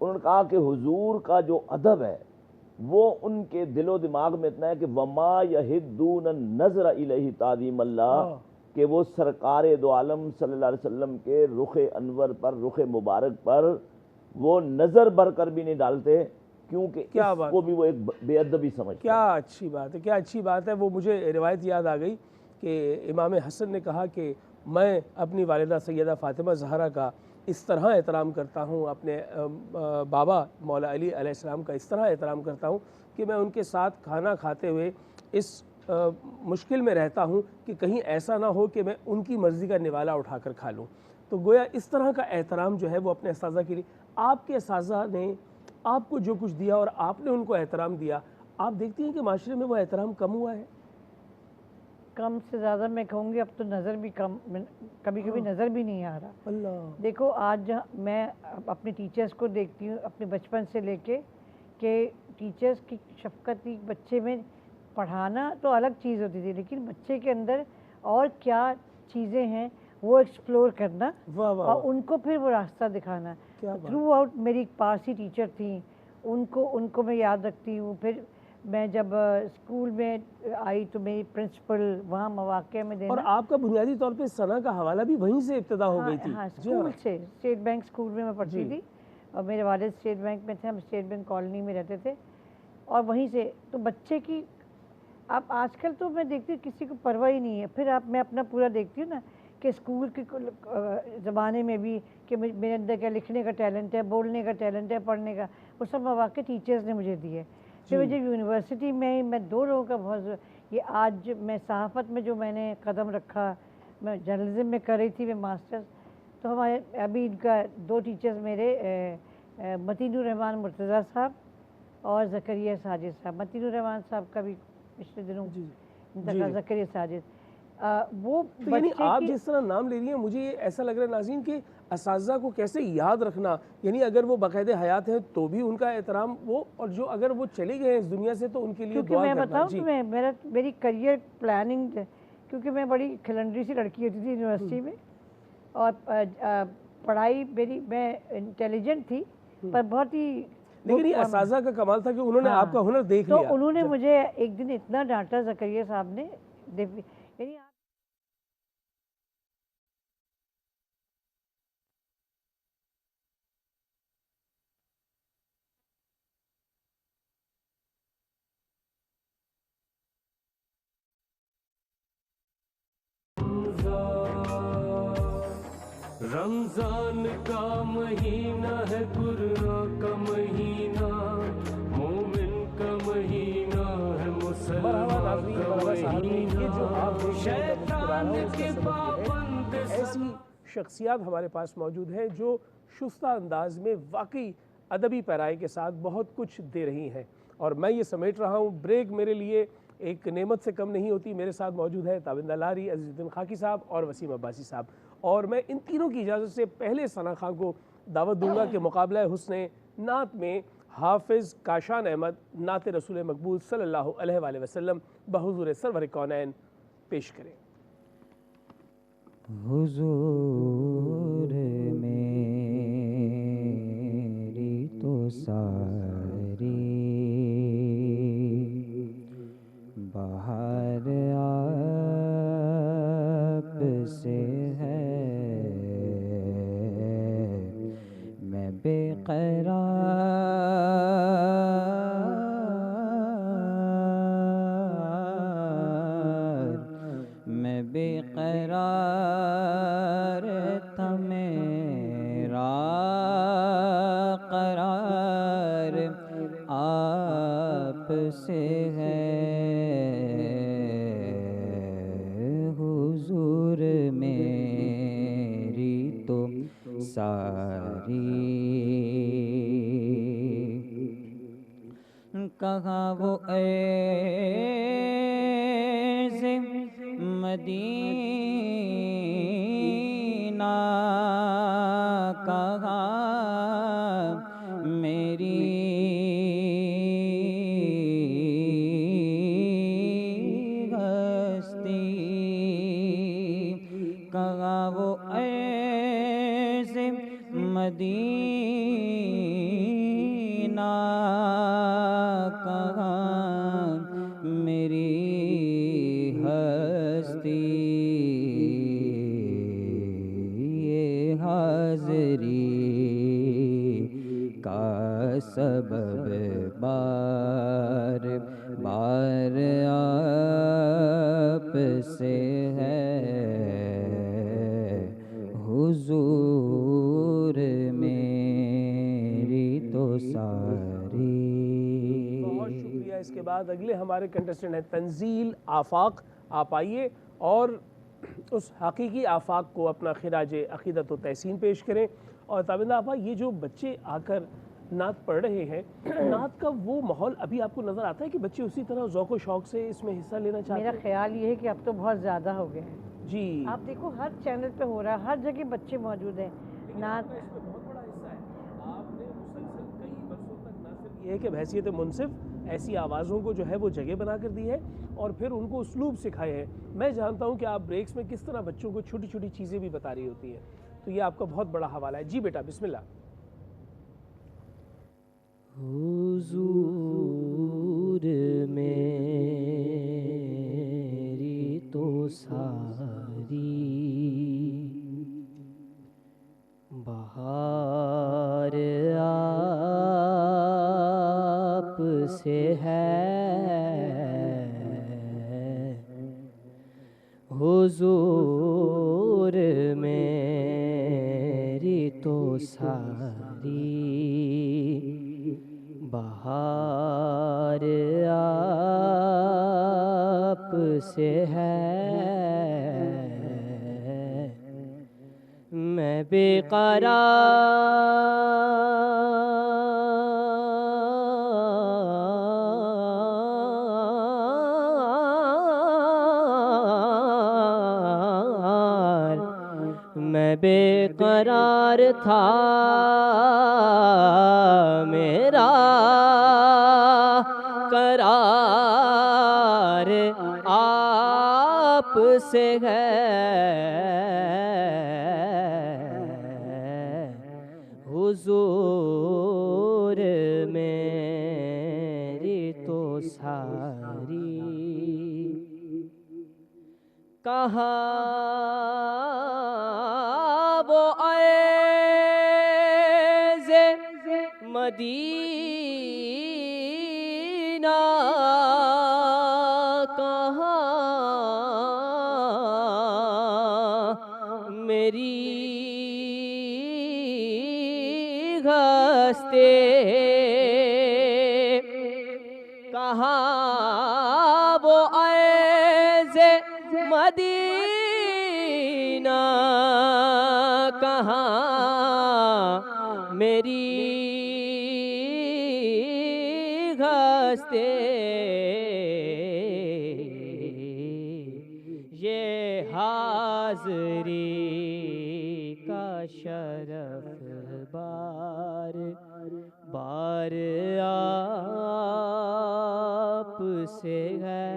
انہوں نے کہا کہ حضور کا جو ادب ہے وہ ان کے دل و دماغ میں اتنا ہے کہ وما یہدون النظر الیہ تعظیم اللہ، کہ وہ سرکار دو عالم صلی اللہ علیہ وسلم کے رخ انور پر، رخ مبارک پر وہ نظر بھر کر بھی نہیں ڈالتے، کیونکہ اس کو بھی وہ ایک بے ادبی سمجھتے ہیں. کیا اچھی بات ہے، کیا اچھی بات ہے. وہ مجھے روایت یاد آ گئی کہ امام حسن نے کہا کہ میں اپنی والدہ سیدہ فاطمہ زہرا کا اس طرح احترام کرتا ہوں، اپنے بابا مولا علی علیہ السلام کا اس طرح احترام کرتا ہوں کہ میں ان کے ساتھ کھانا کھاتے ہوئے اس مشکل میں رہتا ہوں کہ کہیں ایسا نہ ہو کہ میں ان کی مرضی کا نوالا اٹھا کر کھا لوں۔ تو گویا اس طرح کا احترام جو ہے وہ اپنے اساتذہ کے لیے، آپ کے اساتذہ نے آپ کو جو کچھ دیا اور آپ نے ان کو احترام دیا، آپ دیکھتی ہیں کہ معاشرے میں وہ احترام کم ہوا ہے؟ کم سے زیادہ میں کہوں گی اب تو نظر بھی کم، کبھی کبھی نظر بھی نہیں آ رہا۔ اللہ دیکھو آج میں اپنے ٹیچرز کو دیکھتی ہوں اپنے بچپن سے لے کے کہ ٹیچرز کی شفقت کی بچے میں، پڑھانا تو الگ چیز ہوتی تھی لیکن بچے کے اندر اور کیا چیزیں ہیں وہ ایکسپلور کرنا اور ان کو پھر وہ راستہ دکھانا۔ تھرو آؤٹ میری ایک پارسی ٹیچر تھیں، ان کو میں یاد رکھتی ہوں۔ پھر میں جب اسکول میں آئی تو میری پرنسپل وہاں مواقع میں دینا، اور آپ کا بنیادی طور پہ ثنا کا حوالہ بھی وہیں سے ابتدا ہو گئی تھی؟ ہاں اسکول سے، اسٹیٹ بینک اسکول میں پڑھتی تھی اور میرے والد اسٹیٹ بینک میں تھے، ہم اسٹیٹ بینک کالونی میں رہتے تھے اور وہیں سے تو بچے کی اب آج کل تو میں دیکھتی ہوں کسی کو پرواہ ہی نہیں ہے۔ پھر میں اپنا پورا دیکھتی ہوں نا کہ اسکول کے زمانے میں بھی کہ میرے اندر کیا لکھنے کا ٹیلنٹ ہے، بولنے کا ٹیلنٹ ہے، پڑھنے کا، وہ سب مواقع ٹیچرز نے مجھے دیے۔ پھر مجھے یونیورسٹی میں دو لوگوں کا بہت، یہ آج میں صحافت میں جو میں نے قدم رکھا، میں جرنلزم میں کر رہی تھی میں ماسٹرز، تو ہمارے ابھی ان کا دو ٹیچرز میرے متین الرحمان مرتضیٰ صاحب اور زکریا ساجد صاحب۔ متین الرحمان صاحب کا بھی پچھلے دنوں انتقال، زکریا ساجد وہ یعنی آپ جس طرح نام لے رہی ہیں مجھے ایسا لگ رہا ہے ناظرین کہ اساتذہ کو کیسے یاد رکھنا، یعنی اگر وہ باقاعدہ حیات ہیں تو بھی ان کا احترام، وہ اور جو اگر وہ چلے گئے ہیں اس دنیا سے تو ان کے لیے دعا کرنا۔ میں بتاؤں کہ میری کریئر پلاننگ، کیونکہ میں بڑی کھلنڈری سی لڑکی ہوتی تھی یونیورسٹی میں اور پڑھائی میری، میں انٹیلیجنٹ تھی پر بہت ہی، لیکن یہ اساتذہ کا کمال تھا کہ انہوں نے آپ کا ہنر دیکھ لیا۔ تو انہوں نے مجھے ایک دن اتنا ڈانٹا زکریا صاحب نے، یعنی رمضان کا مہینہ ہے، قرآن کا مہینہ، مومن کا مہینہ ہے، مسلمان کا مہینہ، شیطان کے پابند۔ ایسی شخصیات ہمارے پاس موجود ہیں جو شستہ انداز میں واقعی ادبی پیرائی کے ساتھ بہت کچھ دے رہی ہیں، اور میں یہ سمیٹ رہا ہوں بریک میرے لیے ایک نعمت سے کم نہیں ہوتی۔ میرے ساتھ موجود ہے تابندہ لاری، عزیز الدین خاکی صاحب اور وسیم عباسی صاحب، اور میں ان تینوں کی اجازت سے پہلے ثنا خان کو دعوت دوں گا کہ مقابلہ حسن نعت میں حافظ کاشان احمد نعت رسول مقبول صلی اللہ علیہ وآلہ وسلم بحضور سرور کونین پیش کریں۔ حضور میری تو ساری بہار آپ سے ہے، میں بے قرار، میں بے قرار تھا، میرا قرار آپ سے ہے، حضور میری تو ساری کہاں وہ عرض مدینہ، کہاں میری ہستی، کہاں وہ عرض مدینہ، کہاں میری ہستی، یہ حاضری کا سبب بار بار آپ سے ہے، حضور میری تو ساری۔ بہت شکریہ. اس کے بعد اگلے ہمارے کنٹسٹنٹ ہیں تنزیل آفاق. آپ آئیے اور اس حقیقی آفاق کو اپنا خراج عقیدت و تحسین پیش کریں. اور تابندہ آفا، یہ جو بچے آ کر نعت پڑھ رہے ہیں، نعت کا وہ ماحول ابھی آپ کو نظر آتا ہے کہ بچے اسی طرح ذوق و شوق سے اس میں حصہ لینا چاہتے ہیں؟ میرا خیال یہ ہے کہ اب تو بہت زیادہ ہو گئے ہیں. جی آپ دیکھو ہر چینل پہ ہو رہا ہے، ہر جگہ بچے موجود ہیں. نعت اس میں بہت بڑا حصہ ہے. آپ نے مسلسل کئی برسوں تک نہ صرف یہ ہے کہ بحیثیت منصف ایسی آوازوں کو جو ہے وہ جگہ بنا کر دی ہے اور پھر ان کو اسلوب سکھائے ہیں. میں جانتا ہوں کہ آپ بریکس میں کس طرح بچوں کو چھوٹی چھوٹی چیزیں بھی بتا رہی ہوتی ہیں، تو یہ آپ کا بہت بڑا حوالہ ہے. جی بیٹا بسم اللہ. حضور میری تو ساری بہار آپ سے ہے، حضور میری تو ساری بہار آپ سے ہے. میں بے قرار، میں بے قرار تھا، میرا قرار آپ سے ہے. حضور میری تو ساری کہاں وہ عیز مدینہ، کہاں میری گھستے، کہاں وہ عیز مدینہ، کہاں میری گھستے. یہ حاضری کا شرف بار بار آپ سے ہے.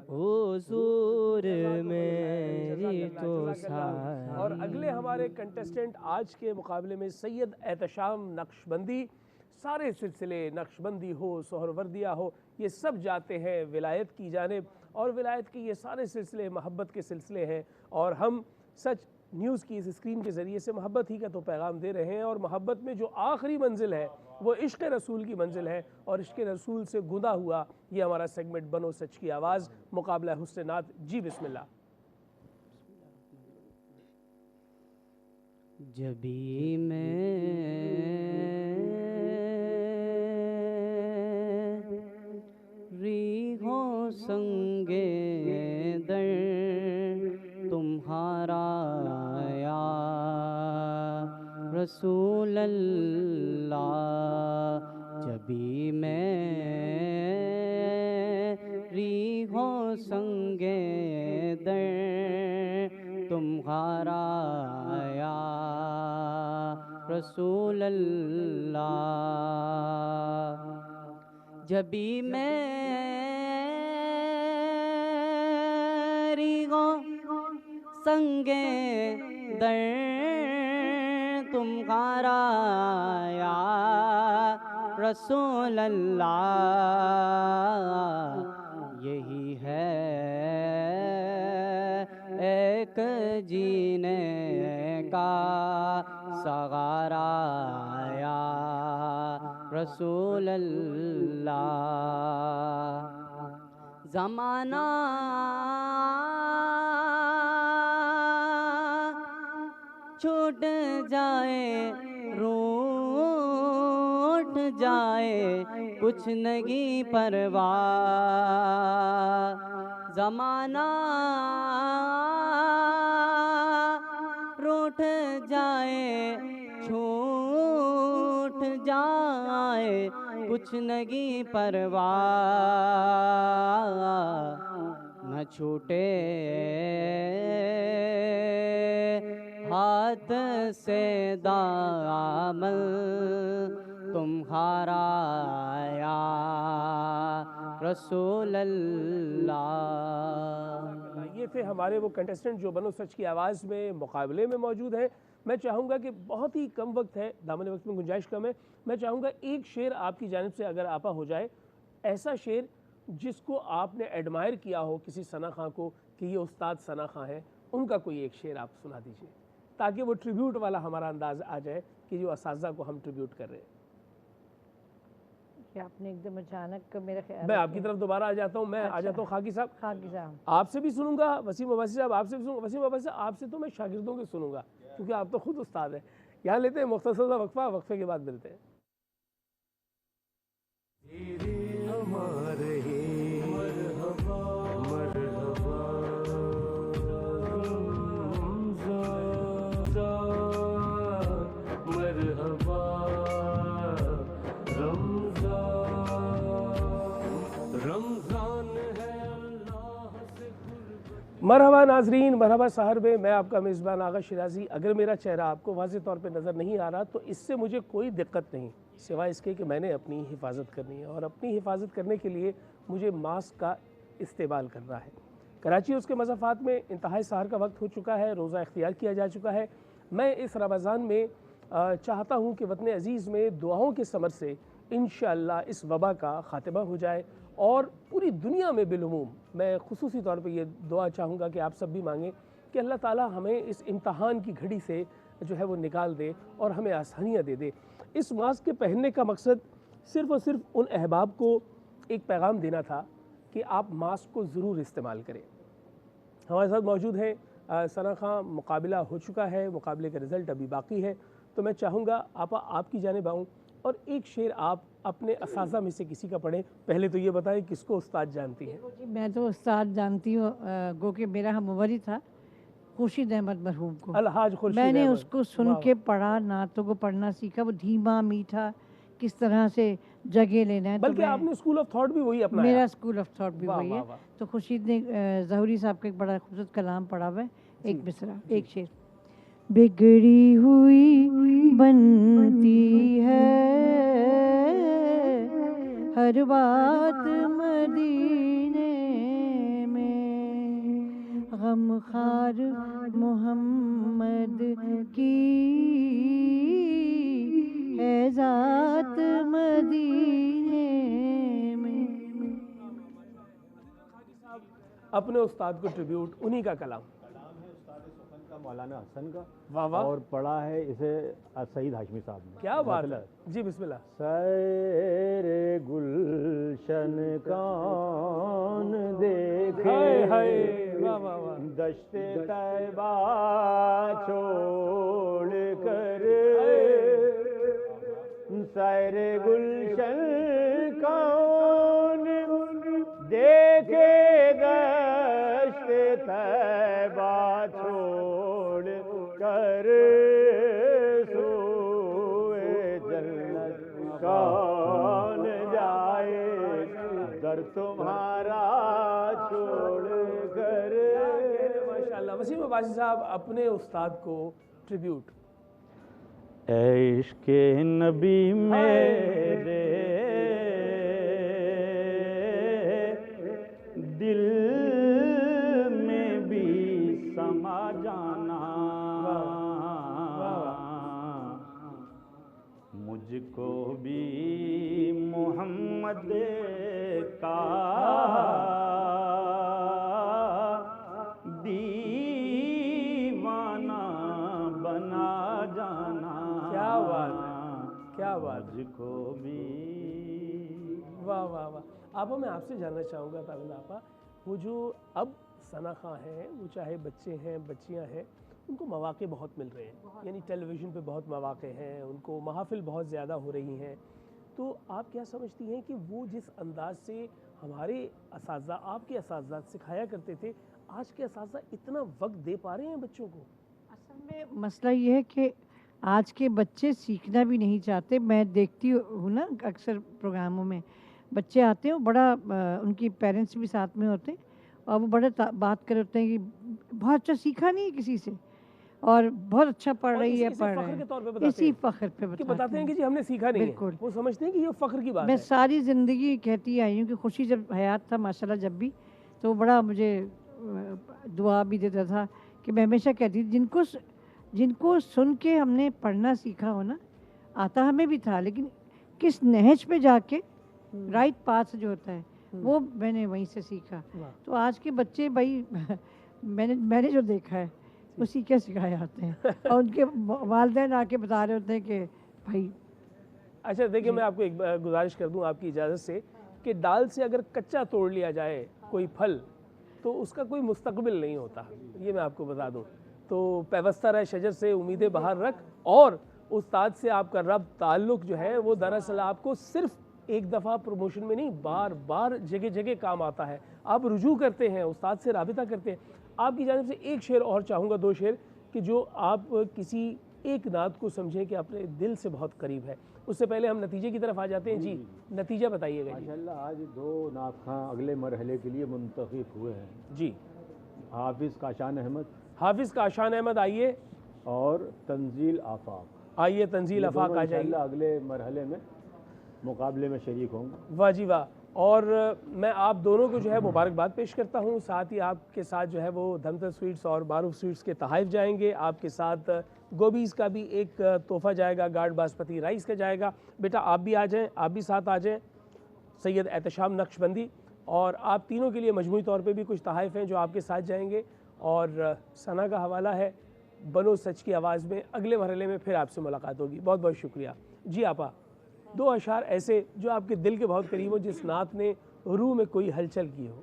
حضور میری تو ساری. اور اگلے ہمارے کنٹسٹنٹ آج کے مقابلے میں سید احتشام نقشبندی. سارے سلسلے نقش بندی ہو، سہروردیہ ہو، یہ سب جاتے ہیں ولایت کی جانب، اور ولایت کے یہ سارے سلسلے محبت کے سلسلے ہیں. اور ہم سچ نیوز کی اس اسکرین کے ذریعے سے محبت ہی کا تو پیغام دے رہے ہیں، اور محبت میں جو آخری منزل ہے وہ عشق رسول کی منزل ہے، اور عشق رسول سے گندا ہوا یہ ہمارا سیگمنٹ بنو سچ کی آواز، مقابلہ حسن نعت. جی بسم اللہ. جبھی میں ریحوں سنگے در تمہارا یا رسول اللہ، جبھی میں ریحوں سنگے در تمہارا یا رسول اللہ، جبھی میری سنگے در تمہارا یا رسول اللہ، یہی ہے ایک جینے کا سہارا یا رسول اللہ، زمانہ چھوٹ جائے روٹ چھوٹ جائے کچھ نہیں پرواہ زمانہ روٹھ جائے چھوٹ جائے کچھ نہیں پرواہ نہ چھوٹے ہاتھ سے دامن تمہارا یا رسول اللہ۔ یہ تھے ہمارے وہ کنٹیسٹنٹ جو بنو سچ کی آواز میں مقابلے میں موجود ہیں۔ میں چاہوں گا کہ بہت ہی کم وقت ہے، دامن وقت میں گنجائش کم ہے، میں چاہوں گا ایک شعر آپ کی جانب سے اگر آپا ہو جائے، ایسا شعر جس کو آپ نے ایڈمائر کیا ہو کسی ثنا خاں کو کہ یہ استاد ثنا خاں ہیں، ان کا کوئی ایک شعر آپ سنا دیجئے تاکہ وہ ٹریبیوٹ والا ہمارا انداز آ جائے کہ جو اساتذہ کو ہم ٹریبیوٹ کر رہے ہیں۔ آپ نے ایک دم اچانک میرا خیال، میں آپ کی طرف دوبارہ آ جاتا ہوں، میں آ جاتا ہوں خاکی صاحب آپ سے بھی سنوں گا، وسیم عباسی صاحب آپ سے بھی سنوں گا۔ وسیم عباسی صاحب آپ سے تو میں شاگردوں کے سنوں گا کیونکہ آپ تو خود استاد ہیں۔ یہاں لیتے ہیں مختصر سا وقفہ، وقفے کے بعد ملتے ہیں۔ مرحبا ناظرین، مرحبا سحر میں، میں آپ کا میزبان آغا شیرازی۔ اگر میرا چہرہ آپ کو واضح طور پہ نظر نہیں آ رہا تو اس سے مجھے کوئی دقت نہیں، سوائے اس کے کہ میں نے اپنی حفاظت کرنی ہے، اور اپنی حفاظت کرنے کے لیے مجھے ماسک کا استعمال کرنا ہے۔ کراچی اس کے مضافات میں انتہائی سحر کا وقت ہو چکا ہے، روزہ اختیار کیا جا چکا ہے۔ میں اس رمضان میں چاہتا ہوں کہ وطن عزیز میں دعاؤں کے ثمر سے انشاءاللہ اس وبا کا خاتمہ ہو جائے، اور پوری دنیا میں بالعموم میں خصوصی طور پہ یہ دعا چاہوں گا کہ آپ سب بھی مانگیں کہ اللہ تعالیٰ ہمیں اس امتحان کی گھڑی سے جو ہے وہ نکال دے اور ہمیں آسانیاں دے دے۔ اس ماسک کے پہننے کا مقصد صرف اور صرف ان احباب کو ایک پیغام دینا تھا کہ آپ ماسک کو ضرور استعمال کریں۔ ہمارے ساتھ موجود ہیں ثنا خاں، مقابلہ ہو چکا ہے، مقابلے کا رزلٹ ابھی باقی ہے، تو میں چاہوں گا آپ کی جانب آؤں اور ایک شعر آپ اپنے اساتذہ میں سے کسی کا پڑھیں۔ پہلے تو یہ بتائیں کس کو استاد جانتی ہیں؟ میں تو استاد جانتی ہوں، گو کہ میرا ہم عمر ہی تھا، خورشید احمد مرحوم کو۔ الحاج خورشید میں نے احمد، اس کو سن کے پڑھا، نعتوں کو پڑھنا سیکھا، وہ دھیما میٹھا کس طرح سے جگہ لینا ہے۔ بلکہ آپ نے اسکول آف تھاٹ بھی وہی اپنایا۔ میرا اسکول آف تھاٹ بھی وہی ہے۔ تو خورشید نے ظہوری صاحب کا ایک بڑا خوبصورت کلام پڑھا ہوا ہے، ایک مصرع، ایک شعر۔ بگڑی ہوئی بنتی ہے ہر بات مدینے میں، غم خار محمد کی ہے ذات مدینے میں۔ اپنے استاد کو ٹریبیوٹ، انہی کا کلام مولانا حسن کا، واہ واہ، اور پڑھا ہے اسے سعید ہاشمی صاحب نے۔ کیا بات ہے، جی بسم اللہ۔ سیر گلشن کون دیکھے، واہ واہ واہ، دشت طیبہ چھوڑ کر، سیر گلشن کون دیکھے، دشت طیبہ چھوڑ کر، سوئے جنت کون جائے، در تمہارا چھوڑ کر۔ ماشاءاللہ، وسیم عباسی صاحب اپنے استاد کو ٹریبیوٹ۔ اے عشق نبی میرے دل میں بھی سما جانا، مجھ کو بھی محمد کا دیوانہ بنا جانا۔ کیا بات ہے، کیا بات، مجھ کو بھی۔ واہ واہ واہ۔ آپا میں آپ سے جاننا چاہوں گا تاویل آپا، وہ جو اب ثنا خاں ہیں، وہ چاہے بچے ہیں بچیاں ہیں، ان کو مواقع بہت مل رہے ہیں، یعنی ٹیلی ویژن پہ بہت مواقع ہیں، ان کو محافل بہت زیادہ ہو رہی ہیں، تو آپ کیا سمجھتی ہیں کہ وہ جس انداز سے ہمارے اساتذہ آپ کے اساتذہ سکھایا کرتے تھے آج کے اساتذہ اتنا وقت دے پا رہے ہیں بچوں کو؟ اصل میں مسئلہ یہ ہے کہ آج کے بچے سیکھنا بھی نہیں چاہتے. میں دیکھتی ہوں نا اکثر پروگراموں میں بچے آتے ہیں بڑا ان کی پیرنٹس بھی ساتھ میں ہوتے ہیں اور وہ بڑا بات کر ہوتے ہیں کہ بہت اچھا سیکھا نہیں ہے کسی سے اور بہت اچھا پڑھ رہی ہے پڑھ رہے ہیں اسی فخر پہ بتاتے ہیں کہ جی ہم نے سیکھا نہیں ہے. وہ سمجھتے ہیں کہ یہ فخر کی بات ہے. میں ساری زندگی کہتی آئی ہوں کہ خوشی جب حیات تھا ماشاءاللہ جب بھی تو بڑا مجھے دعا بھی دیتا تھا کہ میں ہمیشہ کہتی تھی جن کو سن کے ہم نے پڑھنا سیکھا ہو نا آتا ہمیں بھی تھا لیکن کس نہج پہ جا کے رائٹ پاتھ جو ہوتا ہے وہ میں نے وہیں سے سیکھا. تو آج کے بچے بھائی میں نے جو دیکھا ہے وہ سیکھے سکھائے آتے ہیں اور ان کے والدین آ کے بتا رہے ہوتے ہیں کہ بھائی. اچھا دیکھیں میں آپ کو ایک گزارش کر دوں آپ کی اجازت سے کہ ڈال سے اگر کچا توڑ لیا جائے کوئی پھل تو اس کا کوئی مستقبل نہیں ہوتا. یہ میں آپ کو بتا دوں. تو پیوستہ رہ شجر سے امیدیں باہر رکھ اور استاد سے آپ کا رب تعلق جو ہے وہ دراصل آپ کو صرف ایک دفعہ پروموشن میں نہیں بار بار جگہ جگہ کام آتا ہے. آپ رجوع کرتے ہیں استاد سے رابطہ کرتے ہیں. آپ کی جانب سے ایک شعر اور چاہوں گا 2 شعر کہ جو آپ کسی ایک نعت کو سمجھیں کہ اپنے دل سے بہت قریب ہے. اس سے پہلے ہم نتیجے کی طرف آ جاتے ہیں. جی نتیجہ بتائیے گا. ماشاءاللہ آج 2 نعت خواں اگلے مرحلے کے لیے منتخب ہوئے ہیں. جی حافظ کاشان احمد آئیے اور تنزیل آفاق. آئیے تنزیل آفاق آ جائیے. اگلے مرحلے میں مقابلے میں شریک ہوں گے. واہ جی واہ. اور میں آپ دونوں کو جو ہے مبارکباد پیش کرتا ہوں. ساتھ ہی آپ کے ساتھ جو ہے وہ دھمتر سویٹس اور معروف سویٹس کے تحائف جائیں گے. آپ کے ساتھ گوبیز کا بھی ایک تحفہ جائے گا, گارڈ باسمتی رائس کا جائے گا. بیٹا آپ بھی آ جائیں, آپ بھی ساتھ آ جائیں. سید احتشام نقشبندی اور آپ تینوں کے لیے مجموعی طور پہ بھی کچھ تحائف ہیں جو آپ کے ساتھ جائیں گے. اور ثنا کا حوالہ ہے بنو سچ کی آواز میں. اگلے مرحلے میں پھر آپ سے ملاقات ہوگی. بہت بہت شکریہ. جی آپا 2 اشعار ایسے جو آپ کے دل کے بہت قریب ہو, جس نعت نے روح میں کوئی ہلچل کی ہو.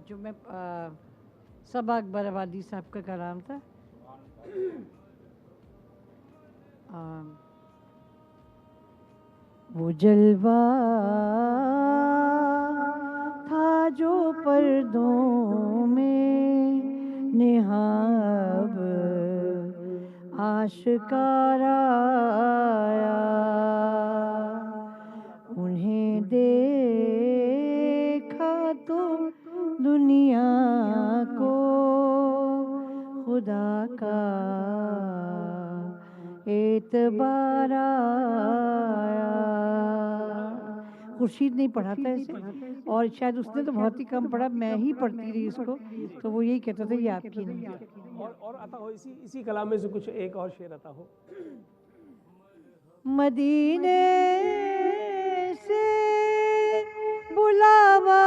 جو میں صبا اکبر آبادی صاحب کا کلام تھا. وہ جلوہ تھا جو پردوں میں نہاب آشکارا آیا, انہیں دیکھا تو دنیا کو خدا کا اعتبار آیا. خورشید نہیں پڑھا تھا اسے اور شاید اس نے تو بہت ہی کم پڑھا, میں ہی پڑھتی رہی اس کو, تو وہ یہی کہتا تھا یہ آپ کی نہیں. اور عطا ہو اسی کلام میں سے کچھ ایک اور شعر عطا ہو. مدینے سے بلاوا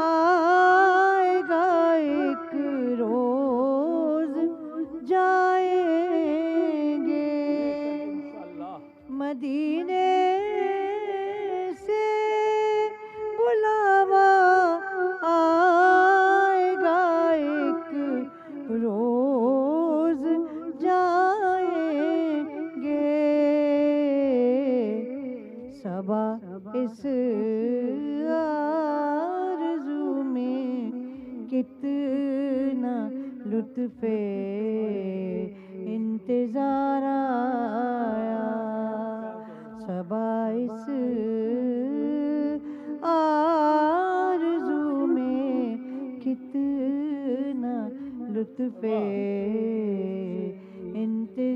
آئے گا ایک روز جائیں گے. مدینے سے بلاوا آئے گا ایک روز جائیں گے. صبا اس آرزو میں کتنا لطف انتظار آیا. صبا